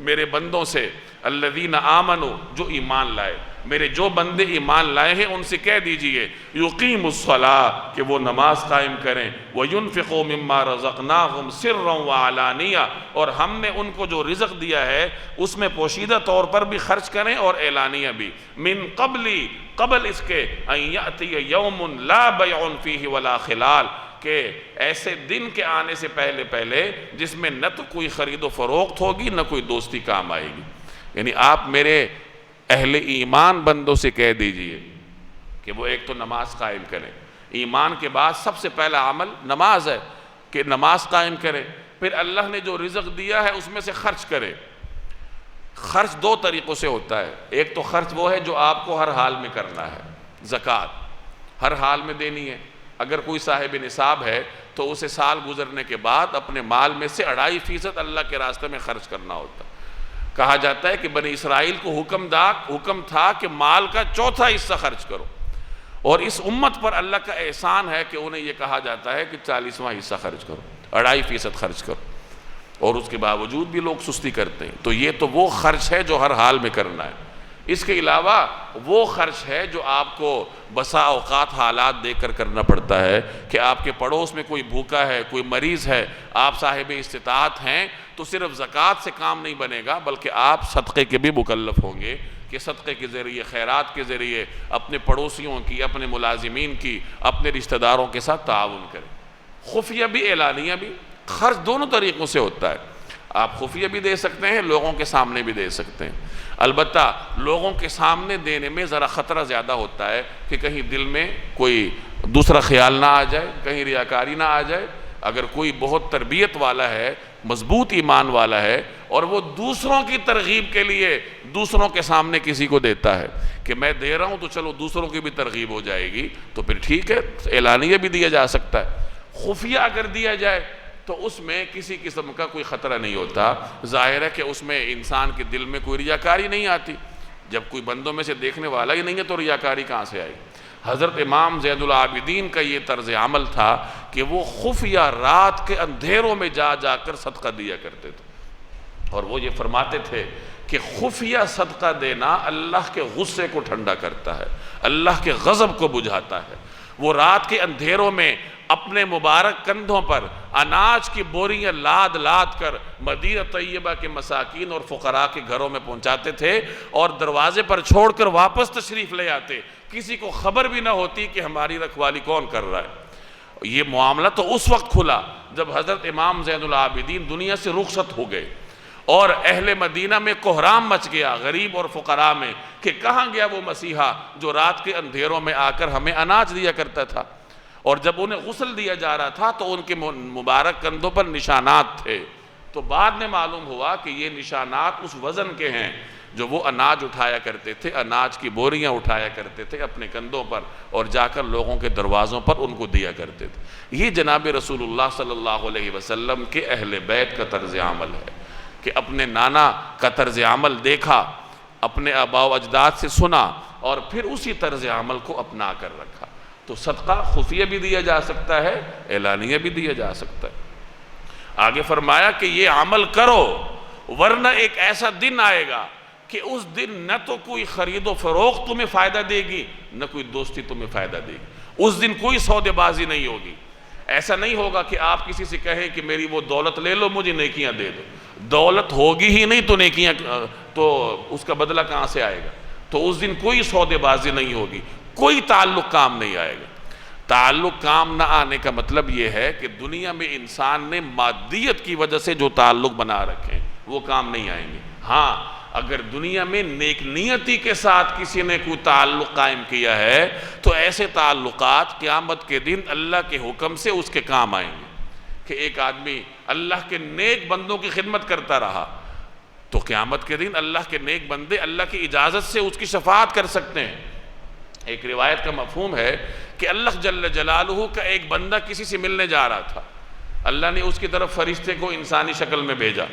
A: میرے بندوں سے، الذین آمنوا، جو ایمان لائے، میرے جو بندے ایمان لائے ہیں ان سے کہہ دیجئے، یقیم الصلاۃ، کہ وہ نماز قائم کریں، وینفقوا مما رزقناہم سرا وعلانیہ، اور ہم نے ان کو جو رزق دیا ہے اس میں پوشیدہ طور پر بھی خرچ کریں اور اعلانیہ بھی، من قبل اس کے ان یأتی یوم لا بیع فیہ ولا خلال، کہ ایسے دن کے آنے سے پہلے جس میں نہ تو کوئی خرید و فروخت ہوگی نہ کوئی دوستی کام آئے گی۔ یعنی آپ میرے اہل ایمان بندوں سے کہہ دیجئے کہ وہ ایک تو نماز قائم کریں، ایمان کے بعد سب سے پہلا عمل نماز ہے کہ نماز قائم کریں، پھر اللہ نے جو رزق دیا ہے اس میں سے خرچ کرے۔ خرچ دو طریقوں سے ہوتا ہے، ایک تو خرچ وہ ہے جو آپ کو ہر حال میں کرنا ہے، زکوٰۃ ہر حال میں دینی ہے۔ اگر کوئی صاحب نصاب ہے تو اسے سال گزرنے کے بعد اپنے مال میں سے 2.5% اللہ کے راستے میں خرچ کرنا ہوتا ہے۔ کہا جاتا ہے کہ بنی اسرائیل کو حکم تھا کہ مال کا 1/4 حصہ خرچ کرو، اور اس امت پر اللہ کا احسان ہے کہ انہیں یہ کہا جاتا ہے کہ 40واں حصہ خرچ کرو، 2.5% خرچ کرو، اور اس کے باوجود بھی لوگ سستی کرتے ہیں۔ تو یہ تو وہ خرچ ہے جو ہر حال میں کرنا ہے۔ اس کے علاوہ وہ خرچ ہے جو آپ کو بسا اوقات حالات دیکھ کر کرنا پڑتا ہے کہ آپ کے پڑوس میں کوئی بھوکا ہے، کوئی مریض ہے، آپ صاحب استطاعت ہیں، تو صرف زکوٰۃ سے کام نہیں بنے گا بلکہ آپ صدقے کے بھی مکلف ہوں گے کہ صدقے کے ذریعے، خیرات کے ذریعے اپنے پڑوسیوں کی، اپنے ملازمین کی، اپنے رشتہ داروں کے ساتھ تعاون کریں، خفیہ بھی اعلانیہ بھی۔ خرچ دونوں طریقوں سے ہوتا ہے، آپ خفیہ بھی دے سکتے ہیں، لوگوں کے سامنے بھی دے سکتے ہیں۔ البتہ لوگوں کے سامنے دینے میں ذرا خطرہ زیادہ ہوتا ہے کہ کہیں دل میں کوئی دوسرا خیال نہ آ جائے، کہیں ریاکاری نہ آ جائے۔ اگر کوئی بہت تربیت والا ہے مضبوط ایمان والا ہے، اور وہ دوسروں کی ترغیب کے لیے دوسروں کے سامنے کسی کو دیتا ہے کہ میں دے رہا ہوں تو چلو دوسروں کی بھی ترغیب ہو جائے گی، تو پھر ٹھیک ہے، اعلانیہ بھی دیا جا سکتا ہے۔ خفیہ اگر دیا جائے تو اس میں کسی قسم کا کوئی خطرہ نہیں ہوتا، ظاہر ہے کہ اس میں انسان کے دل میں کوئی ریاکاری نہیں آتی، جب کوئی بندوں میں سے دیکھنے والا ہی نہیں ہے تو ریاکاری کہاں سے آئے؟ حضرت امام زین العابدین کا یہ طرز عمل تھا کہ وہ خفیہ رات کے اندھیروں میں جا جا کر صدقہ دیا کرتے تھے، اور وہ یہ فرماتے تھے کہ خفیہ صدقہ دینا اللہ کے غصے کو ٹھنڈا کرتا ہے، اللہ کے غضب کو بجھاتا ہے۔ وہ رات کے اندھیروں میں اپنے مبارک کندھوں پر اناج کی بوریاں لاد لاد کر مدینہ طیبہ کے مساکین اور فقراء کے گھروں میں پہنچاتے تھے، اور دروازے پر چھوڑ کر واپس تشریف لے آتے، کسی کو خبر بھی نہ ہوتی کہ ہماری رکھوالی کون کر رہا ہے۔ یہ معاملہ تو اس وقت کھلا جب حضرت امام زین العابدین دنیا سے رخصت ہو گئے، اور اہل مدینہ میں کوہرام مچ گیا، غریب اور فقراء میں، کہ کہاں گیا وہ مسیحا جو رات کے اندھیروں میں آ کر ہمیں اناج دیا کرتا تھا۔ اور جب انہیں غسل دیا جا رہا تھا تو ان کے مبارک کندھوں پر نشانات تھے، تو بعد میں معلوم ہوا کہ یہ نشانات اس وزن کے ہیں جو وہ اناج اٹھایا کرتے تھے، اناج کی بوریاں اٹھایا کرتے تھے اپنے کندھوں پر، اور جا کر لوگوں کے دروازوں پر ان کو دیا کرتے تھے۔ یہ جناب رسول اللہ صلی اللہ علیہ وسلم کے اہل بیت کا طرز عمل ہے کہ اپنے نانا کا طرز عمل دیکھا، اپنے آباء و اجداد سے سنا، اور پھر اسی طرز عمل کو اپنا کر رکھا۔ تو صدقہ خفیہ بھی دیا جا سکتا ہے، اعلانیہ بھی دیا جا سکتا ہے۔ آگے فرمایا کہ یہ عمل کرو، ورنہ ایک ایسا دن آئے گا کہ اس دن نہ تو کوئی خرید و فروخت تمہیں فائدہ دے گی، نہ کوئی دوستی تمہیں فائدہ دے گی۔ اس دن کوئی سودے بازی نہیں ہوگی۔ ایسا نہیں ہوگا کہ آپ کسی سے کہیں کہ میری وہ دولت لے لو، مجھے نیکیاں دے دو۔ دولت ہوگی ہی نہیں تو نیکیاں، تو اس کا بدلہ کہاں سے آئے گا؟ تو اس دن کوئی سودے بازی نہیں ہوگی، کوئی تعلق کام نہیں آئے گا۔ تعلق کام نہ آنے کا مطلب یہ ہے کہ دنیا میں انسان نے مادیت کی وجہ سے جو تعلق بنا رکھے وہ کام نہیں آئیں گے۔ ہاں، اگر دنیا میں نیک نیتی کے ساتھ کسی نے کوئی تعلق قائم کیا ہے تو ایسے تعلقات قیامت کے دن اللہ کے حکم سے اس کے کام آئیں گے۔ کہ ایک آدمی اللہ کے نیک بندوں کی خدمت کرتا رہا تو قیامت کے دن اللہ کے نیک بندے اللہ کی اجازت سے اس کی شفاعت کر سکتے ہیں۔ ایک روایت کا مفہوم ہے کہ اللہ جل جلالہ کا ایک بندہ کسی سے ملنے جا رہا تھا، اللہ نے اس کی طرف فرشتے کو انسانی شکل میں بھیجا،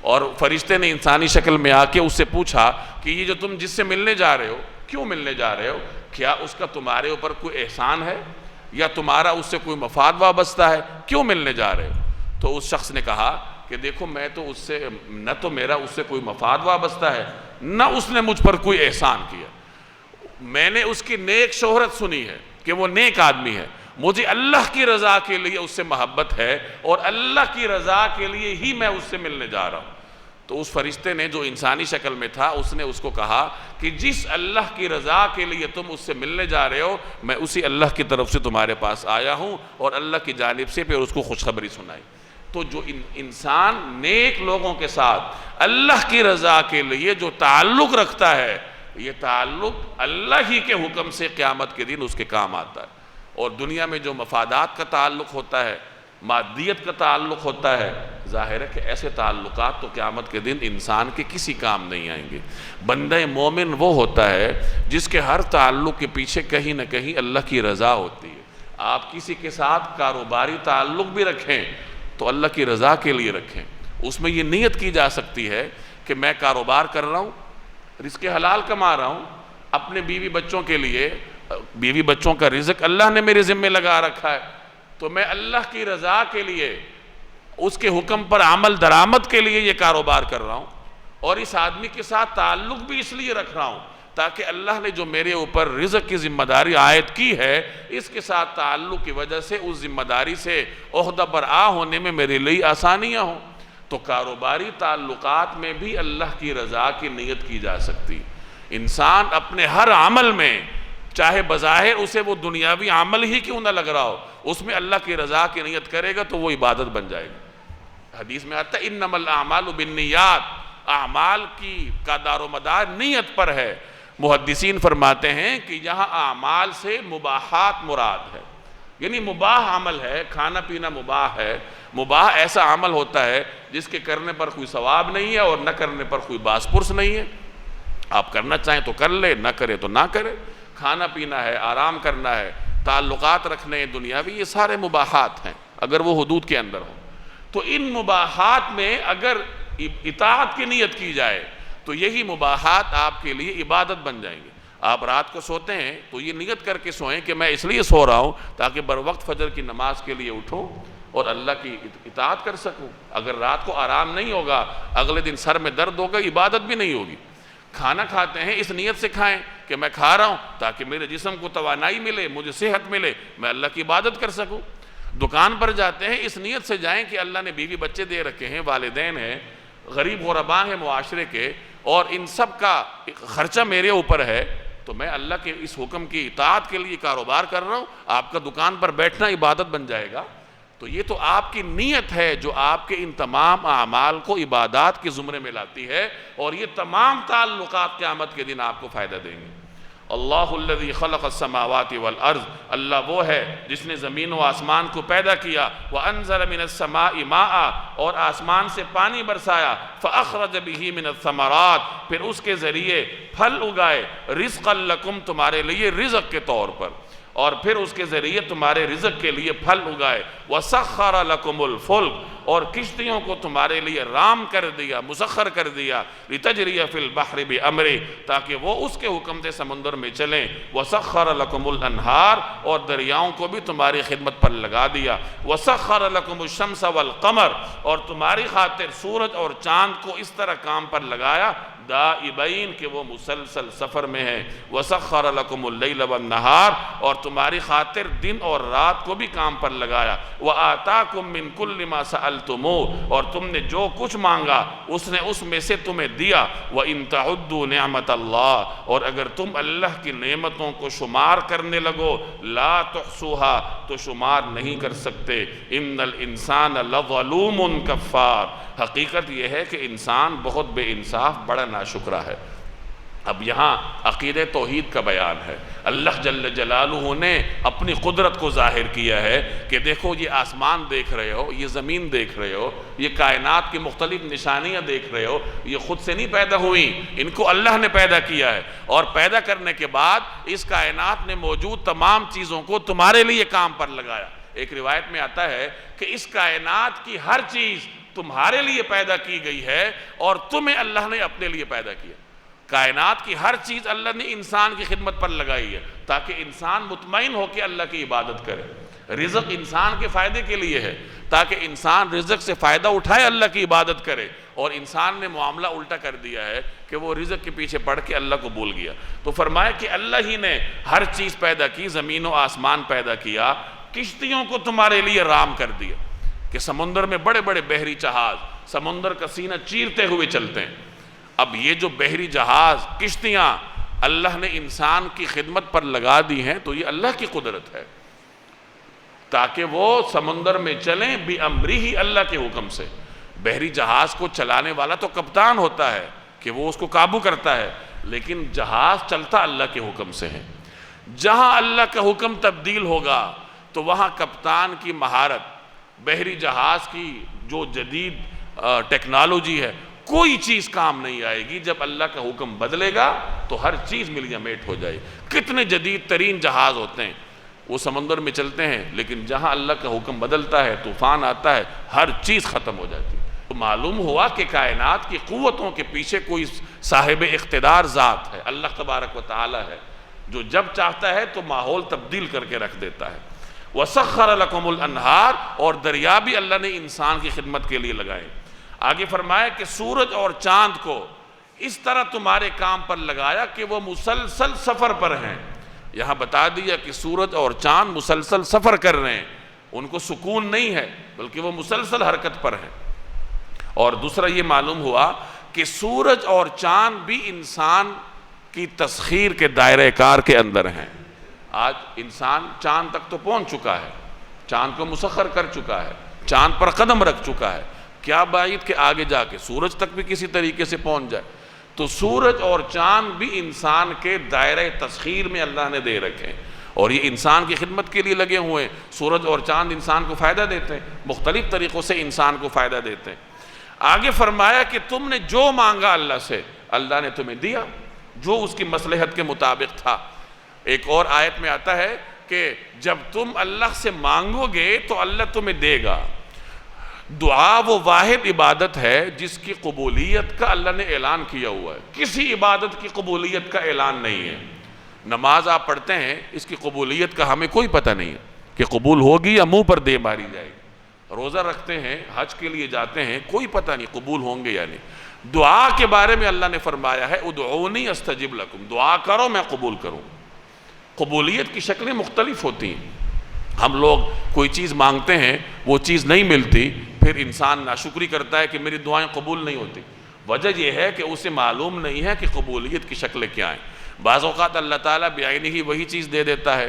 A: اور فرشتے نے انسانی شکل میں آ کے اس سے پوچھا کہ یہ جو تم جس سے ملنے جا رہے ہو، کیوں ملنے جا رہے ہو؟ کیا اس کا تمہارے اوپر کوئی احسان ہے یا تمہارا اس سے کوئی مفاد وابستہ ہے؟ کیوں ملنے جا رہے ہو؟ تو اس شخص نے کہا کہ دیکھو، میں تو اس سے نہ تو میرا اس سے کوئی مفاد وابستہ ہے، نہ اس نے مجھ پر کوئی احسان کیا۔ میں نے اس کی نیک شہرت سنی ہے کہ وہ نیک آدمی ہے، مجھے اللہ کی رضا کے لیے اس سے محبت ہے، اور اللہ کی رضا کے لیے ہی میں اس سے ملنے جا رہا ہوں۔ تو اس فرشتے نے جو انسانی شکل میں تھا اس نے اس کو کہا کہ جس اللہ کی رضا کے لیے تم اس سے ملنے جا رہے ہو، میں اسی اللہ کی طرف سے تمہارے پاس آیا ہوں، اور اللہ کی جانب سے پھر اس کو خوشخبری سنائی۔ تو جو انسان نیک لوگوں کے ساتھ اللہ کی رضا کے لیے جو تعلق رکھتا ہے، یہ تعلق اللہ ہی کے حکم سے قیامت کے دن اس کے کام آتا ہے۔ اور دنیا میں جو مفادات کا تعلق ہوتا ہے، مادیت کا تعلق ہوتا ہے، ظاہر ہے کہ ایسے تعلقات تو قیامت کے دن انسان کے کسی کام نہیں آئیں گے۔ بندہ مومن وہ ہوتا ہے جس کے ہر تعلق کے پیچھے کہیں نہ کہیں اللہ کی رضا ہوتی ہے۔ آپ کسی کے ساتھ کاروباری تعلق بھی رکھیں تو اللہ کی رضا کے لیے رکھیں، اس میں یہ نیت کی جا سکتی ہے کہ میں کاروبار کر رہا ہوں، رزق حلال کما رہا ہوں، اپنے بیوی بچوں کے لیے، بیوی بچوں کا رزق اللہ نے میرے ذمہ لگا رکھا ہے، تو میں اللہ کی رضا کے لیے، اس کے حکم پر عمل درآمد کے لیے یہ کاروبار کر رہا ہوں، اور اس آدمی کے ساتھ تعلق بھی اس لیے رکھ رہا ہوں تاکہ اللہ نے جو میرے اوپر رزق کی ذمہ داری عائد کی ہے، اس کے ساتھ تعلق کی وجہ سے اس ذمہ داری سے عہدہ پر آ ہونے میں میرے لیے آسانیاں ہوں۔ تو کاروباری تعلقات میں بھی اللہ کی رضا کی نیت کی جا سکتی۔ انسان اپنے ہر عمل میں، چاہے بظاہر اسے وہ دنیاوی عمل ہی کیوں نہ لگ رہا ہو، اس میں اللہ کی رضا کی نیت کرے گا تو وہ عبادت بن جائے گا۔ حدیث میں آتا ہے انما الاعمال بالنیات، اعمال کا دار و مدار نیت پر ہے۔ محدثین فرماتے ہیں کہ یہاں اعمال سے مباحات مراد ہے، یعنی مباح عمل ہے، کھانا پینا مباح ہے۔ مباح ایسا عمل ہوتا ہے جس کے کرنے پر کوئی ثواب نہیں ہے اور نہ کرنے پر کوئی باس پرس نہیں ہے۔ آپ کرنا چاہیں تو کر لے، نہ کرے تو نہ کرے۔ کھانا پینا ہے، آرام کرنا ہے، تعلقات رکھنے ہیں دنیاوی، یہ سارے مباحات ہیں اگر وہ حدود کے اندر ہوں۔ تو ان مباحات میں اگر اطاعت کی نیت کی جائے تو یہی مباحات آپ کے لیے عبادت بن جائیں گے۔ آپ رات کو سوتے ہیں تو یہ نیت کر کے سوئیں کہ میں اس لیے سو رہا ہوں تاکہ بر وقت فجر کی نماز کے لیے اٹھوں اور اللہ کی اطاعت کر سکوں۔ اگر رات کو آرام نہیں ہوگا، اگلے دن سر میں درد ہوگا، عبادت بھی نہیں ہوگی۔ کھانا کھاتے ہیں اس نیت سے کھائیں کہ میں کھا رہا ہوں تاکہ میرے جسم کو توانائی ملے، مجھے صحت ملے، میں اللہ کی عبادت کر سکوں۔ دکان پر جاتے ہیں اس نیت سے جائیں کہ اللہ نے بیوی بچے دے رکھے ہیں، والدین ہیں، غریب غرباء ہیں معاشرے کے، اور ان سب کا خرچہ میرے اوپر ہے، تو میں اللہ کے اس حکم کی اطاعت کے لیے کاروبار کر رہا ہوں۔ آپ کا دکان پر بیٹھنا عبادت بن جائے گا۔ تو یہ تو آپ کی نیت ہے جو آپ کے ان تمام اعمال کو عبادات کے زمرے میں لاتی ہے، اور یہ تمام تعلقات قیامت کے دن آپ کو فائدہ دیں گے۔ اللہ الذی خلق السماوات والارض، اللہ وہ ہے جس نے زمین و آسمان کو پیدا کیا، وانزل من السماء ماء، اور آسمان سے پانی برسایا، فاخرج به من الثمرات، پھر اس کے ذریعے پھل اگائے، رزقا لکم، تمہارے لیے رزق کے طور پر، اور پھر اس کے ذریعے تمہارے رزق کے لیے پھل اگائے، وَسَخَّرَ لَكُمُ الْفُلْكَ، اور کشتیوں کو تمہارے لیے رام کر دیا، مسخر کر دیا، لِتَجْرِيَ فِي الْبَحْرِ بِأَمْرِهِ، تاکہ وہ اس کے حکم سے سمندر میں چلیں، وَسَخَّرَ لَكُمُ الْأَنْهَارِ، اور دریاؤں کو بھی تمہاری خدمت پر لگا دیا، وَسَخَّرَ لَكُمُ الشَّمْسَ وَالْقَمَرَ، اور تمہاری خاطر سورج اور چاند کو اس طرح کام پر لگایا، دائبین، کہ وہ مسلسل سفر میں ہیں، وَسَخَّرَ لَكُمُ اللَّيْلَ وَالنَّهَارِ، اور تمہاری خاطر دن اور رات کو بھی کام پر لگایا، وَآتَاكُم مِّن كُلِّ مَا سَأَلْتُمُوهُ، اور تم نے جو کچھ مانگا اس نے اس میں سے تمہیں دیا، وَإِن تَعُدُّوا نِعْمَةَ اللَّهِ، اور اگر تم اللہ کی نعمتوں کو شمار کرنے لگو، لَا تُحْصُوهَا، تو شمار نہیں کر سکتے، إِنَّ الْإِنسَانَ لَظَلُومٌ كَفَّارٌ، حقیقت یہ ہے کہ انسان بہت بے انصاف، بڑا ناشکرا ہے۔ اب یہاں عقیدہ توحید کا بیان ہے۔ اللہ جل جلالہ نے اپنی قدرت کو ظاہر کیا ہے کہ دیکھو یہ آسمان دیکھ رہے ہو، یہ زمین دیکھ رہے ہو، یہ کائنات کی مختلف نشانیاں دیکھ رہے ہو، یہ خود سے نہیں پیدا ہوئیں، ان کو اللہ نے پیدا کیا ہے، اور پیدا کرنے کے بعد اس کائنات نے موجود تمام چیزوں کو تمہارے لیے کام پر لگایا۔ ایک روایت میں آتا ہے کہ اس کائنات کی ہر چیز تمہارے لیے پیدا کی گئی ہے اور تمہیں اللہ نے اپنے لیے پیدا کیا۔ کائنات کی ہر چیز اللہ نے انسان کی خدمت پر لگائی ہے تاکہ انسان مطمئن ہو کے اللہ کی عبادت کرے۔ رزق انسان کے فائدے کے لیے ہے تاکہ انسان رزق سے فائدہ اٹھائے، اللہ کی عبادت کرے، اور انسان نے معاملہ الٹا کر دیا ہے کہ وہ رزق کے پیچھے پڑھ کے اللہ کو بھول گیا۔ تو فرمایا کہ اللہ ہی نے ہر چیز پیدا کی، زمین و آسمان پیدا کیا، کشتیوں کو تمہارے لیے رام کر دیا کہ سمندر میں بڑے بڑے بحری جہاز سمندر کا سینہ چیرتے ہوئے چلتے ہیں۔ اب یہ جو بحری جہاز، کشتیاں اللہ نے انسان کی خدمت پر لگا دی ہیں، تو یہ اللہ کی قدرت ہے تاکہ وہ سمندر میں چلیں بِأَمْرِهِ، اللہ کے حکم سے۔ بحری جہاز کو چلانے والا تو کپتان ہوتا ہے کہ وہ اس کو قابو کرتا ہے، لیکن جہاز چلتا اللہ کے حکم سے ہے۔ جہاں اللہ کا حکم تبدیل ہوگا تو وہاں کپتان کی مہارت، بحری جہاز کی جو جدید ٹیکنالوجی ہے، کوئی چیز کام نہیں آئے گی۔ جب اللہ کا حکم بدلے گا تو ہر چیز ملیہ میٹ ہو جائے۔ کتنے جدید ترین جہاز ہوتے ہیں، وہ سمندر میں چلتے ہیں، لیکن جہاں اللہ کا حکم بدلتا ہے، طوفان آتا ہے، ہر چیز ختم ہو جاتی ہے۔ تو معلوم ہوا کہ کائنات کی قوتوں کے پیچھے کوئی صاحب اقتدار ذات ہے، اللہ تبارک و تعالی ہے، جو جب چاہتا ہے تو ماحول تبدیل کر کے رکھ دیتا ہے۔ وَسَخَّرَ لَكُمُ الْأَنْهَارِ، اور دریا بھی اللہ نے انسان کی خدمت کے لیے لگائے۔ آگے فرمایا کہ سورج اور چاند کو اس طرح تمہارے کام پر لگایا کہ وہ مسلسل سفر پر ہیں۔ یہاں بتا دیا کہ سورج اور چاند مسلسل سفر کر رہے ہیں، ان کو سکون نہیں ہے بلکہ وہ مسلسل حرکت پر ہیں۔ اور دوسرا یہ معلوم ہوا کہ سورج اور چاند بھی انسان کی تسخیر کے دائرہ کار کے اندر ہیں۔ آج انسان چاند تک تو پہنچ چکا ہے، چاند کو مسخر کر چکا ہے، چاند پر قدم رکھ چکا ہے، کیا بعید کہ آگے جا کے سورج تک بھی کسی طریقے سے پہنچ جائے۔ تو سورج اور چاند بھی انسان کے دائرہ تسخیر میں اللہ نے دے رکھے ہیں، اور یہ انسان کی خدمت کے لیے لگے ہوئے ہیں۔ سورج اور چاند انسان کو فائدہ دیتے ہیں، مختلف طریقوں سے انسان کو فائدہ دیتے ہیں۔ آگے فرمایا کہ تم نے جو مانگا اللہ سے، اللہ نے تمہیں دیا جو اس کی مصلحت کے مطابق تھا۔ ایک اور آیت میں آتا ہے کہ جب تم اللہ سے مانگو گے تو اللہ تمہیں دے گا۔ دعا وہ واحد عبادت ہے جس کی قبولیت کا اللہ نے اعلان کیا ہوا ہے، کسی عبادت کی قبولیت کا اعلان نہیں ہے۔ نماز آپ پڑھتے ہیں، اس کی قبولیت کا ہمیں کوئی پتہ نہیں ہے کہ قبول ہوگی یا منہ پر دے ماری جائے گی۔ روزہ رکھتے ہیں، حج کے لیے جاتے ہیں، کوئی پتہ نہیں قبول ہوں گے یا نہیں۔ دعا کے بارے میں اللہ نے فرمایا ہے ادعونی استجب لکم، دعا کرو میں قبول کروں۔ قبولیت کی شکلیں مختلف ہوتی ہیں۔ ہم لوگ کوئی چیز مانگتے ہیں، وہ چیز نہیں ملتی، پھر انسان ناشکری کرتا ہے کہ میری دعائیں قبول نہیں ہوتی۔ وجہ یہ ہے کہ اسے معلوم نہیں ہے کہ قبولیت کی شکلیں کیا ہیں۔ بعض اوقات اللہ تعالیٰ بعینہ ہی وہی چیز دے دیتا ہے۔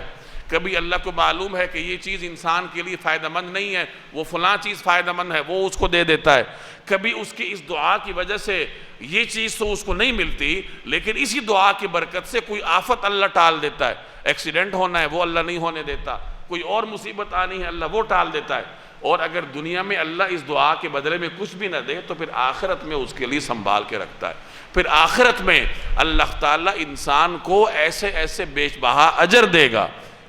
A: کبھی اللہ کو معلوم ہے کہ یہ چیز انسان کے لیے فائدہ مند نہیں ہے، وہ فلاں چیز فائدہ مند ہے، وہ اس کو دے دیتا ہے۔ کبھی اس کی اس دعا کی وجہ سے یہ چیز تو اس کو نہیں ملتی، لیکن اسی دعا کی برکت سے کوئی آفت اللہ ٹال دیتا ہے۔ ایکسیڈنٹ ہونا ہے وہ اللہ نہیں ہونے دیتا، کوئی اور مصیبت آنی ہے اللہ وہ ٹال دیتا ہے۔ اور اگر دنیا میں اللہ اس دعا کے بدلے میں کچھ بھی نہ دے تو پھر آخرت میں اس کے لیے سنبھال کے رکھتا ہے۔ پھر آخرت میں اللہ تعالیٰ انسان کو ایسے ایسے بیش بہا اجر دے گا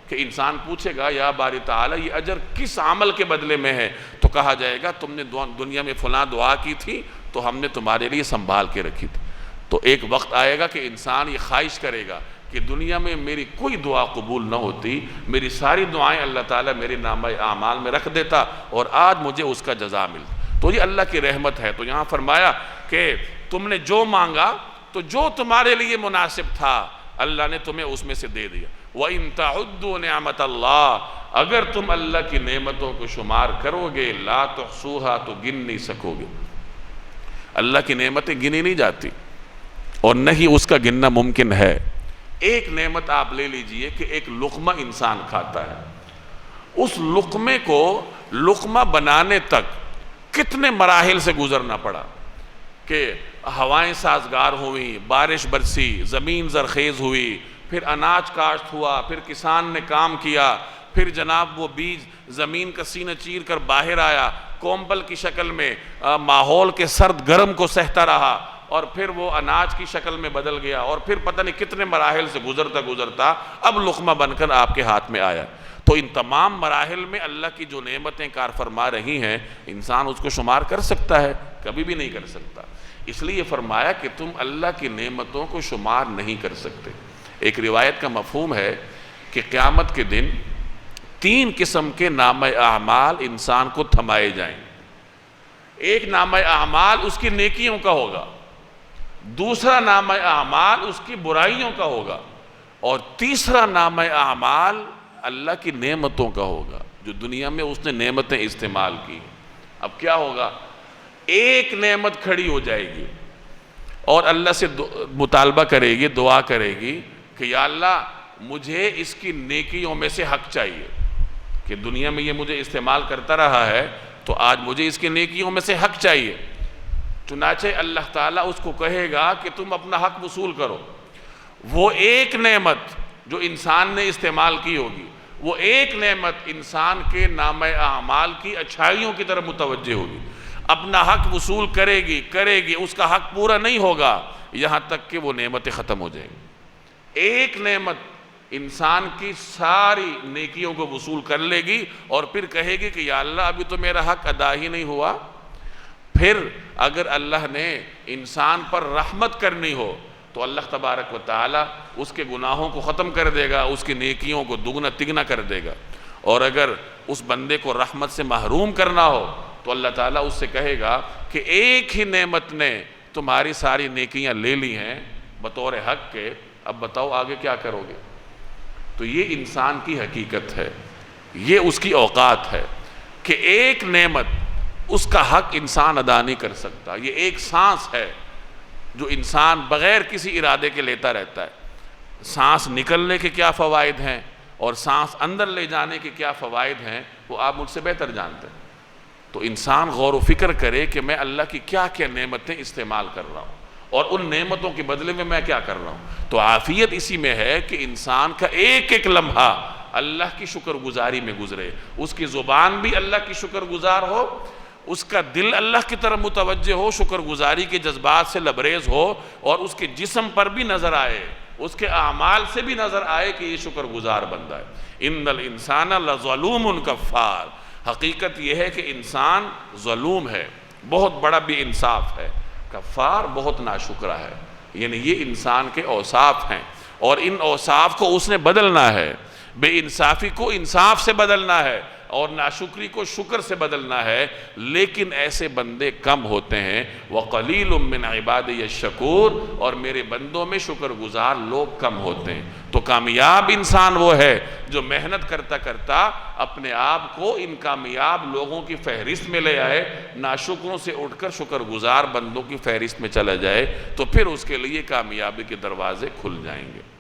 A: کہ انسان پوچھے گا یا باری تعالیٰ یہ اجر کس عمل کے بدلے میں ہے؟ تو کہا جائے گا تم نے دنیا میں فلاں دعا کی تھی تو ہم نے تمہارے لیے سنبھال کے رکھی تھی۔ تو ایک وقت آئے گا کہ انسان یہ خواہش کرے گا کہ دنیا میں میری کوئی دعا قبول نہ ہوتی، میری ساری دعائیں اللہ تعالیٰ میرے نامہ اعمال میں رکھ دیتا اور آج مجھے اس کا جزا ملتا۔ تو یہ اللہ کی رحمت ہے۔ تو یہاں فرمایا کہ تم نے جو مانگا تو جو تمہارے لیے مناسب تھا اللہ نے تمہیں اس میں سے دے دیا۔ وَإِن تَعُدُّوا نِعْمَةَ اللَّهِ، اگر تم اللہ کی نعمتوں کو شمار کرو گے لا تحصوها تو گن نہیں سکو گے۔ اللہ کی نعمتیں گنی نہیں جاتی اور نہ ہی اس کا گننا ممکن ہے۔ ایک نعمت آپ لے لیجئے کہ ایک لقمہ انسان کھاتا ہے، اس لقمے کو لقمہ بنانے تک کتنے مراحل سے گزرنا پڑا کہ ہوائیں سازگار ہوئیں، بارش برسی، زمین زرخیز ہوئی، پھر اناج کاشت ہوا، پھر کسان نے کام کیا، پھر جناب وہ بیج زمین کا سینہ چیر کر باہر آیا، کومبل کی شکل میں ماحول کے سرد گرم کو سہتا رہا، اور پھر وہ اناج کی شکل میں بدل گیا، اور پھر پتہ نہیں کتنے مراحل سے گزرتا اب لقمہ بن کر آپ کے ہاتھ میں آیا۔ تو ان تمام مراحل میں اللہ کی جو نعمتیں کار فرما رہی ہیں انسان اس کو شمار کر سکتا ہے؟ کبھی بھی نہیں کر سکتا۔ اس لیے فرمایا کہ تم اللہ کی نعمتوں کو شمار نہیں کر سکتے۔ ایک روایت کا مفہوم ہے کہ قیامت کے دن 3 قسم کے نامہ اعمال انسان کو تھمائے جائیں۔ ایک نامہ اعمال اس کی نیکیوں کا ہوگا، دوسرا نامہ اعمال اس کی برائیوں کا ہوگا، اور تیسرا نامہ اعمال اللہ کی نعمتوں کا ہوگا، جو دنیا میں اس نے نعمتیں استعمال کی۔ اب کیا ہوگا؟ ایک نعمت کھڑی ہو جائے گی اور اللہ سے مطالبہ کرے گی، دعا کرے گی کہ یا اللہ مجھے اس کی نیکیوں میں سے حق چاہیے، کہ دنیا میں یہ مجھے استعمال کرتا رہا ہے تو آج مجھے اس کی نیکیوں میں سے حق چاہیے۔ چنانچہ اللہ تعالیٰ اس کو کہے گا کہ تم اپنا حق وصول کرو۔ وہ ایک نعمت جو انسان نے استعمال کی ہوگی، وہ ایک نعمت انسان کے نامہ اعمال کی اچھائیوں کی طرف متوجہ ہوگی، اپنا حق وصول کرے گی، اس کا حق پورا نہیں ہوگا یہاں تک کہ وہ نعمتیں ختم ہو جائیں گی۔ ایک نعمت انسان کی ساری نیکیوں کو وصول کر لے گی اور پھر کہے گی کہ یا اللہ ابھی تو میرا حق ادا ہی نہیں ہوا۔ پھر اگر اللہ نے انسان پر رحمت کرنی ہو تو اللہ تبارک و تعالی اس کے گناہوں کو ختم کر دے گا، اس کی نیکیوں کو دگنا تگنا کر دے گا، اور اگر اس بندے کو رحمت سے محروم کرنا ہو تو اللہ تعالیٰ اس سے کہے گا کہ ایک ہی نعمت نے تمہاری ساری نیکیاں لے لی ہیں بطور حق کے، اب بتاؤ آگے کیا کرو گے؟ تو یہ انسان کی حقیقت ہے، یہ اس کی اوقات ہے کہ ایک نعمت اس کا حق انسان ادا نہیں کر سکتا۔ یہ ایک سانس ہے جو انسان بغیر کسی ارادے کے لیتا رہتا ہے۔ سانس نکلنے کے کیا فوائد ہیں اور سانس اندر لے جانے کے کیا فوائد ہیں وہ آپ مجھ سے بہتر جانتے ہیں۔ تو انسان غور و فکر کرے کہ میں اللہ کی کیا کیا نعمتیں استعمال کر رہا ہوں، اور ان نعمتوں کے بدلے میں میں کیا کر رہا ہوں؟ تو عافیت اسی میں ہے کہ انسان کا ایک ایک لمحہ اللہ کی شکر گزاری میں گزرے، اس کی زبان بھی اللہ کی شکر گزار ہو، اس کا دل اللہ کی طرف متوجہ ہو، شکر گزاری کے جذبات سے لبریز ہو، اور اس کے جسم پر بھی نظر آئے، اس کے اعمال سے بھی نظر آئے کہ یہ شکر گزار بندہ ہے۔ ان الانسان لظلوم کفار، حقیقت یہ ہے کہ انسان ظلوم ہے، بہت بڑا بے انصاف ہے، کفار بہت ناشکرہ ہے۔ یعنی یہ انسان کے اوصاف ہیں، اور ان اوصاف کو اس نے بدلنا ہے، بے انصافی کو انصاف سے بدلنا ہے، اور ناشکری کو شکر سے بدلنا ہے۔ لیکن ایسے بندے کم ہوتے ہیں، وَقَلِيلٌ مِّنْ عِبَادِيَ الشَّكُورُ، اور میرے بندوں میں شکر گزار لوگ کم ہوتے ہیں۔ تو کامیاب انسان وہ ہے جو محنت کرتا کرتا اپنے آپ کو ان کامیاب لوگوں کی فہرست میں لے آئے، ناشکروں سے اٹھ کر شکر گزار بندوں کی فہرست میں چلا جائے، تو پھر اس کے لیے کامیابی کے دروازے کھل جائیں گے۔